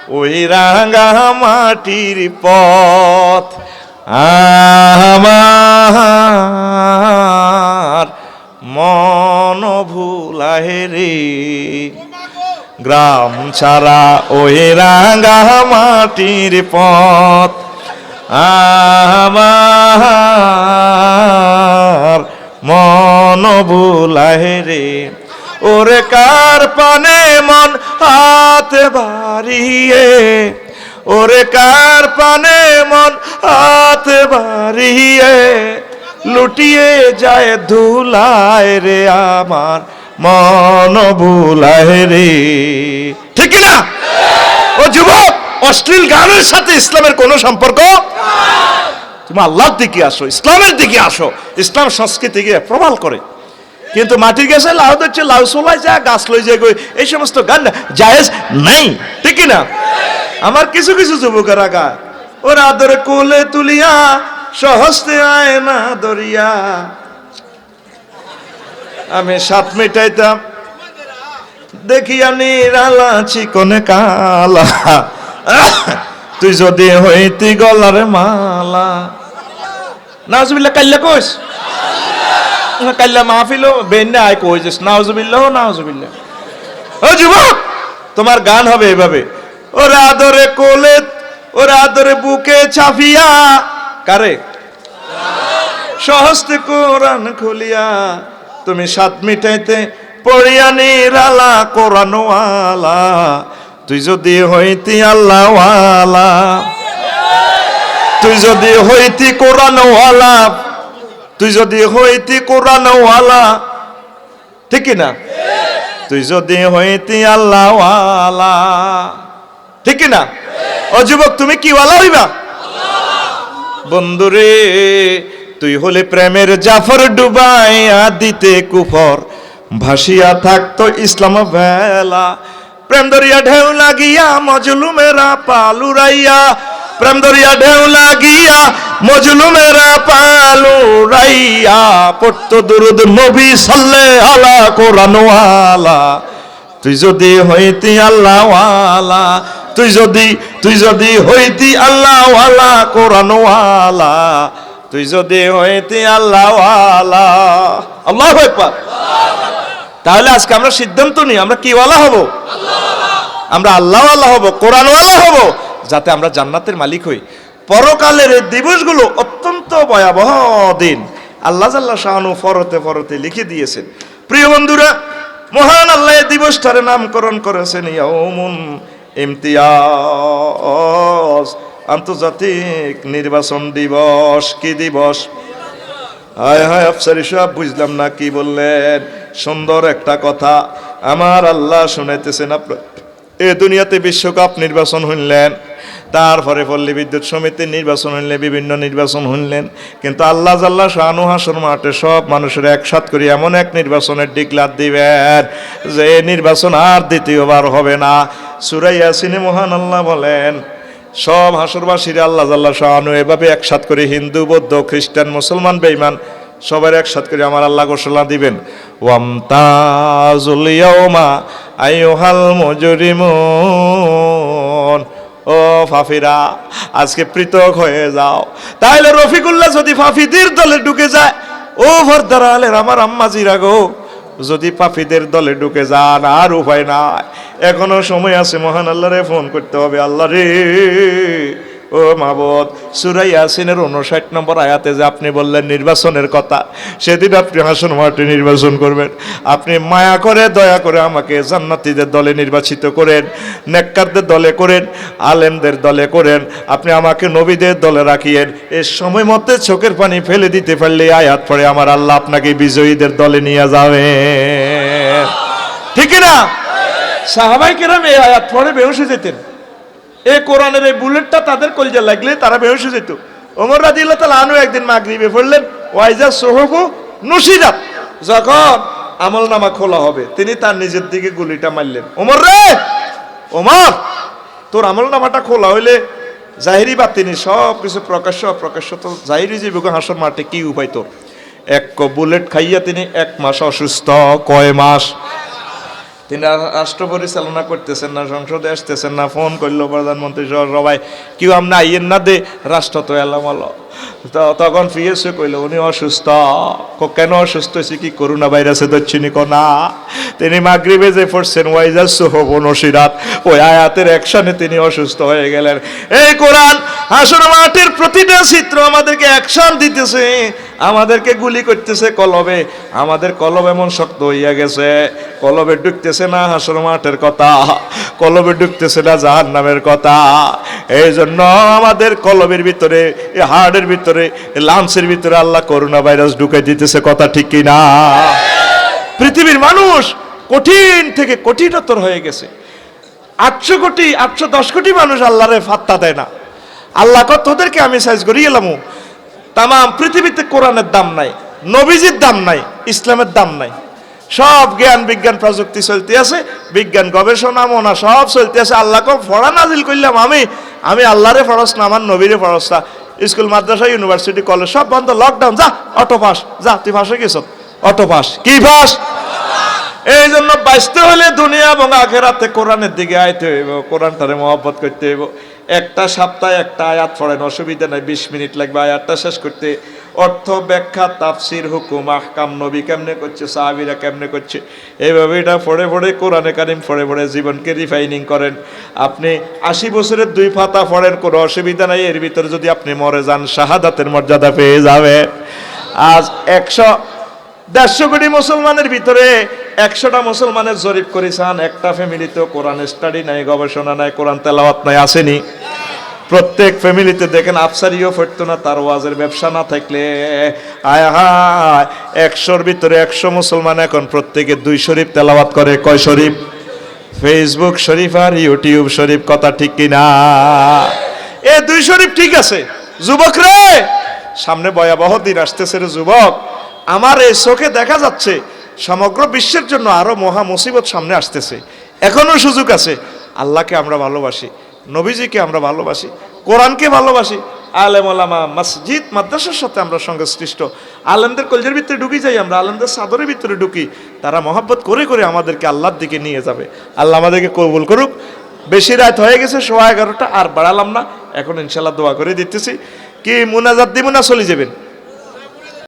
Speaker 1: ওই রাঙা মাটির পথ আমার মন ভুলাহে রে গ্রাম ছাড়া ওই রাঙা মাটির পথ আমার মন ভুলাহে রে ওরে কার পানে মন হাত বাড়িয়ে ওরে কার পানে মন হাত বাড়িয়ে লুটিয়ে যায় ধুলায় রে আমার মন ভুলায় রে ঠিক না ও যুবক অশ্লীল গানের সাথে ইসলামের কোনো সম্পর্ক তুমি আল্লাহর দিকে আসো ইসলামের দিকে আসো ইসলাম সংস্কৃতিকে প্রবাল করে কিন্তু মাটির গাছে লাউ ধরছে লাউ সোলাই যা গাছ লই যায় এই সমস্ত গান জায়েজ নাই ঠিক না আমার কিছু কিছু যুবকেরা গায় ওরা আদরে কোলে তুলিয়া সহস্তে আয় না দরিয়া আমি সাত মিটাইতাম দেখিয়া নিরালা চিকনে কালা তুই যদি হইতি গলার মালা নাউজুবিল্লাহ কাল্লা কইস কাল্লা মাহফিল বেন্না আয় কইছিস নাউজুবিল্লাহ নাউজুবিল্লাহ ও যুবক তোমার গান হবে এভাবে ওরা আদরে কোলে ওরা আদরে বুকে চাপিয়া কারে সহস্তে কোরআন খুলিয়া তুমি সাত মিটাইতে পড়িয়া নিরালা কোরআনওয়ালা তুই যদি হইতি আল্লাহওয়ালা তুই যদি হইতি কোরআনওয়ালা তুই যদি হইতি কোরআনওয়ালা ঠিক না তুই যদি হইতি আল্লাহওয়ালা ঠিক না ও যুবক তুমি কি ওয়ালা হইবা বন্ধুরে তুই হলে প্রেমের জাফর ডুবাইয়া দিতে কুফর ভাসিয়া থাকতো ইসলাম ভেলা প্রেম দরিয়া ঢেউ লাগিয়া মজলুমেরা পালুরাইয়া প্রেম দরিয়া ঢেউ লাগিয়া মজলুমেরা পালুরাইয়া পড়তো দুরুদ নবী সাল্লাল্লাহু আলা কোরআনওয়ালা তুই যদি হইতি আল্লাহওয়ালা তুই যদি হইতি আল্লাহওয়ালা কোরআনওয়ালা তুই যদি হইতি আল্লাহওয়ালা আল্লাহু আকবার তাহলে আজকে আমরা সিদ্ধান্ত নিই আমরা কি ওয়ালা হব আমরা আল্লাহওয়ালা হব কোরআনওয়ালা হব যাতে আমরা জান্নাতের মালিক হই পরকালের এই দিবসগুলো অত্যন্ত ভয়াবহ দিন আল্লাহ জাল্লা শাআনু ফরতে ফরতে লিখে দিয়েছেন প্রিয় বন্ধুরা মহান আল্লাহ এই দিবসটার নামকরণ করেছেন ইয়াউমুন ইমতিয়াজ আন্তর্জাতিক নির্বাচন দিবস কি দিবস হায় হায় আফসারি সাহেব বুঝলাম না কি বললেন সুন্দর একটা কথা আমার আল্লাহ শুনাইতেছেন আপনার এ দুনিয়াতে বিশ্বকাপ নির্বাচন হইলেন তারপরে পল্লী বিদ্যুৎ সমিতির নির্বাচন হইলে বিভিন্ন নির্বাচন হইলেন কিন্তু আল্লাহ জাল্লা শানু হাসর মাঠে সব মানুষের একসাথ করে এমন এক নির্বাচনের ডিক্লার দিবেন যে নির্বাচন আর দ্বিতীয়বার হবে না সূরা ইয়াসিনে মহান আল্লাহ বলেন সব হাসরবাসীরা আল্লাহ জাল্লা শানু এভাবে একসাথ করে হিন্দু বৌদ্ধ খ্রিস্টান মুসলমান বেঈমান সবার একসাথ করে আমার আল্লাহ ঘোষণা দিবেন ওয়ামতাজুল ইয়াউমা আইয়ুহাল মুজরিমুন ও ফাফিরা আজকে পৃথক হয়ে যাও তাহলে রফিকুল্লাহ যদি ফাফিদের দলে ঢুকে যায় ও ভরদার আলের আমার আম্মাজিরা গো যদি পাপীদের দলে ঢুকে যান আর উপায় নাই এখনো সময় আছে মহান আল্লাহরে ফোন করতে হবে আল্লাহ রে ও মাবুদ সূরা ইয়াসিনের 59 নম্বর আয়াতে যে আপনি বললেন নির্বাচনের কথা সেদিন আপনি হাসন মাঠে নির্বাচন করবেন আপনি মায়া করে দয়া করে আমাকে জান্নাতীদের দলে নির্বাচিত করেন নেককারদের দলে করেন আলেমদের দলে করেন আপনি আমাকে নবীদের দলে রাখিয়েন এই সময় মতে চোখের পানি ফেলে দিতে পারলে আয়াত পড়ে আমার আল্লাহ আপনাকে বিজয়ীদের দলে নিয়ে যাবে ঠিক না সাহাবায়ে কেরাম এই আয়াত পড়ে বেহুশ হয়ে যেতেন এই কোরআনের এই বুলেটটা তাদের কলজা লাগলে তারা বেহুশ হয়ে যেত ওমর রাদিয়াল্লাহু তাআলা আনহু একদিন মাগরিবে পড়লেন ওয়াইজা সুহুফু নুশিরাত যখন আমলনামা খোলা হবে তিনি তার নিজের দিকে গুলিটা মারলেন ওমর রে ওমর তোর আমলনামাটা খোলা হইলে জাহিরি বাতিনি সব কিছু প্রকাশ্য অপ্রকাশ্য তো জাহিরি জীবকে হাসর মাঠে কি উপায় তোর এক বুলেট খাইয়া তিনি 1 মাস অসুস্থ কয় মাস তিনি রাষ্ট্র পরিচালনা করতেছেন না, সংসদে আসতেছেন না, ফোন করলো প্রধানমন্ত্রী সহ সবাই, কেউ আপনি আইয়েন না দে, রাষ্ট্র তো এলাম হলো। তখন ফিয়েছে কইল উনি অসুস্থ। কেন অসুস্থ হয়েছে? কি করোনা ভাইরাসে দচ্ছিনি না। তিনি মাগরিবে যে পড়ছেন ওয়াইজাল সুহুফ নশিরাত, ওই আয়াতের অ্যাকশনে তিনি অসুস্থ হয়ে গেলেন। এই কোরআন হাসর মাঠের প্রতিটা চিত্র আমাদেরকে অ্যাকশন দিতেছে, আমাদেরকে গুলি করতেছে কলবে। আমাদের কলব এমন শক্ত হইয়া গেছে, কলবে ঢুকতেছে না হাসর মাঠের কথা, কলবে ঢুকতেছে না জাহান্নামের কথা। এই জন্য আমাদের কলবের ভিতরে, হার্টের ভিতরে, লাংসের ভিতরে আল্লাহ করোনা ভাইরাস ঢুকাই দিতেছে। কথা ঠিক কি না? পৃথিবীর মানুষ কঠিন থেকে কঠিনতর হয়ে গেছে। 800 কোটি 810 কোটি মানুষ আল্লাহরে ফাত্তা দেয় না। আল্লাহ কত তোদেরকে আমি সাইজ করি এলাম। তাম পৃথিবীতে কোরআনের দাম নাই, নবীজির দাম নাই, ইসলামের দাম নাই। সব জ্ঞান বিজ্ঞান প্রযুক্তি চলতে আছে, বিজ্ঞান গবেষণা মনা সব চলতে আছে। আল্লাহকে ফড়া নাজিল করলাম আমি আল্লাহরে ফরস না, আমার নবীরে ফরস না। স্কুল মাদ্রাসা ইউনিভার্সিটি কলেজ সব বন্ধ, লকডাউন। যা অটো পাস, যা তুই ফাঁসে গেছ, অটো পাস। কি পাস? এই জন্য বাঁচতে হলে দুনিয়া এবং আখেরাতে কোরআনের দিকে আইতে হইব, কোরআনটারে মহব্বত করতে হইব। একটা সপ্তাহে একটা আয়াত পড়েন, অসুবিধা নাই, 20 মিনিট লাগবে আয়াতটা শেষ করতে। অর্থ ব্যাখ্যা তাফসির হুকুম আহকাম নবী কেমনে করছে, সাহাবীরা কেমনে করছে, এইভাবে এটা পড়ে পড়ে কোরআনে কারিম পড়ে পড়ে জীবনকে রিফাইনিং করেন। আপনি 80 বছরের 2 পাতা পড়েন, কোনো অসুবিধা নাই। এর ভিতরে যদি আপনি মরে যান শাহাদাতের মর্যাদা পেয়ে যাবেন। আজ 150 কোটি মুসলমানের ভিতরে 100টা মুসলমানের জরিপ করেছেন, একটা ফ্যামিলিতেও কোরআন স্টাডি নাই, গবেষণা নাই, কোরআন তেলাওয়াত নাই, আসেনি? প্রত্যেক ফ্যামিলিতে দেখেন আফসারিও পড়তো না, তার ওয়াজের ব্যবসা না থাকলে। আয় হায়, 100-র ভিতরে 100 মুসলমান এখন প্রত্যেকে 2 শরীফ তেলাওয়াত করে। কয় শরীফ? ফেসবুক শরীফ আর ইউটিউব শরীফ। কথা ঠিক কিনা? এ 2 শরীফ ঠিক আছে। যুবক রে, সামনে ভয়াবহ দিন আসতেছে রে যুবক। আমার এই চোখে দেখা যাচ্ছে সমগ্র বিশ্বের জন্য আরো মহা মুসিবত সামনে আসতেছে। এখনো সুযোগ আছে। আল্লাহকে আমরা ভালোবাসি, নবীজিকে আমরা ভালোবাসি, কোরআনকে ভালোবাসি, আলেম ওলামা মসজিদ মাদ্রাসার সাথে আমরা সঙ্গে সৃষ্ট। আলেমদের কলজের ভিতরে ঢুকি যাই, আমরা আলেমদের চাদরের ভিতরে ঢুকি। তারা মহব্বত করে করে আমাদেরকে আল্লাহর দিকে নিয়ে যাবে। আল্লাহ আমাদেরকে কবুল করুক। বেশি রাত হয়ে গেছে, 11:15, আর বাড়ালাম না। এখন ইনশাল্লাহ দোয়া করে দিতেছি। কি মুনাজাত দিব না চলে যাবেন?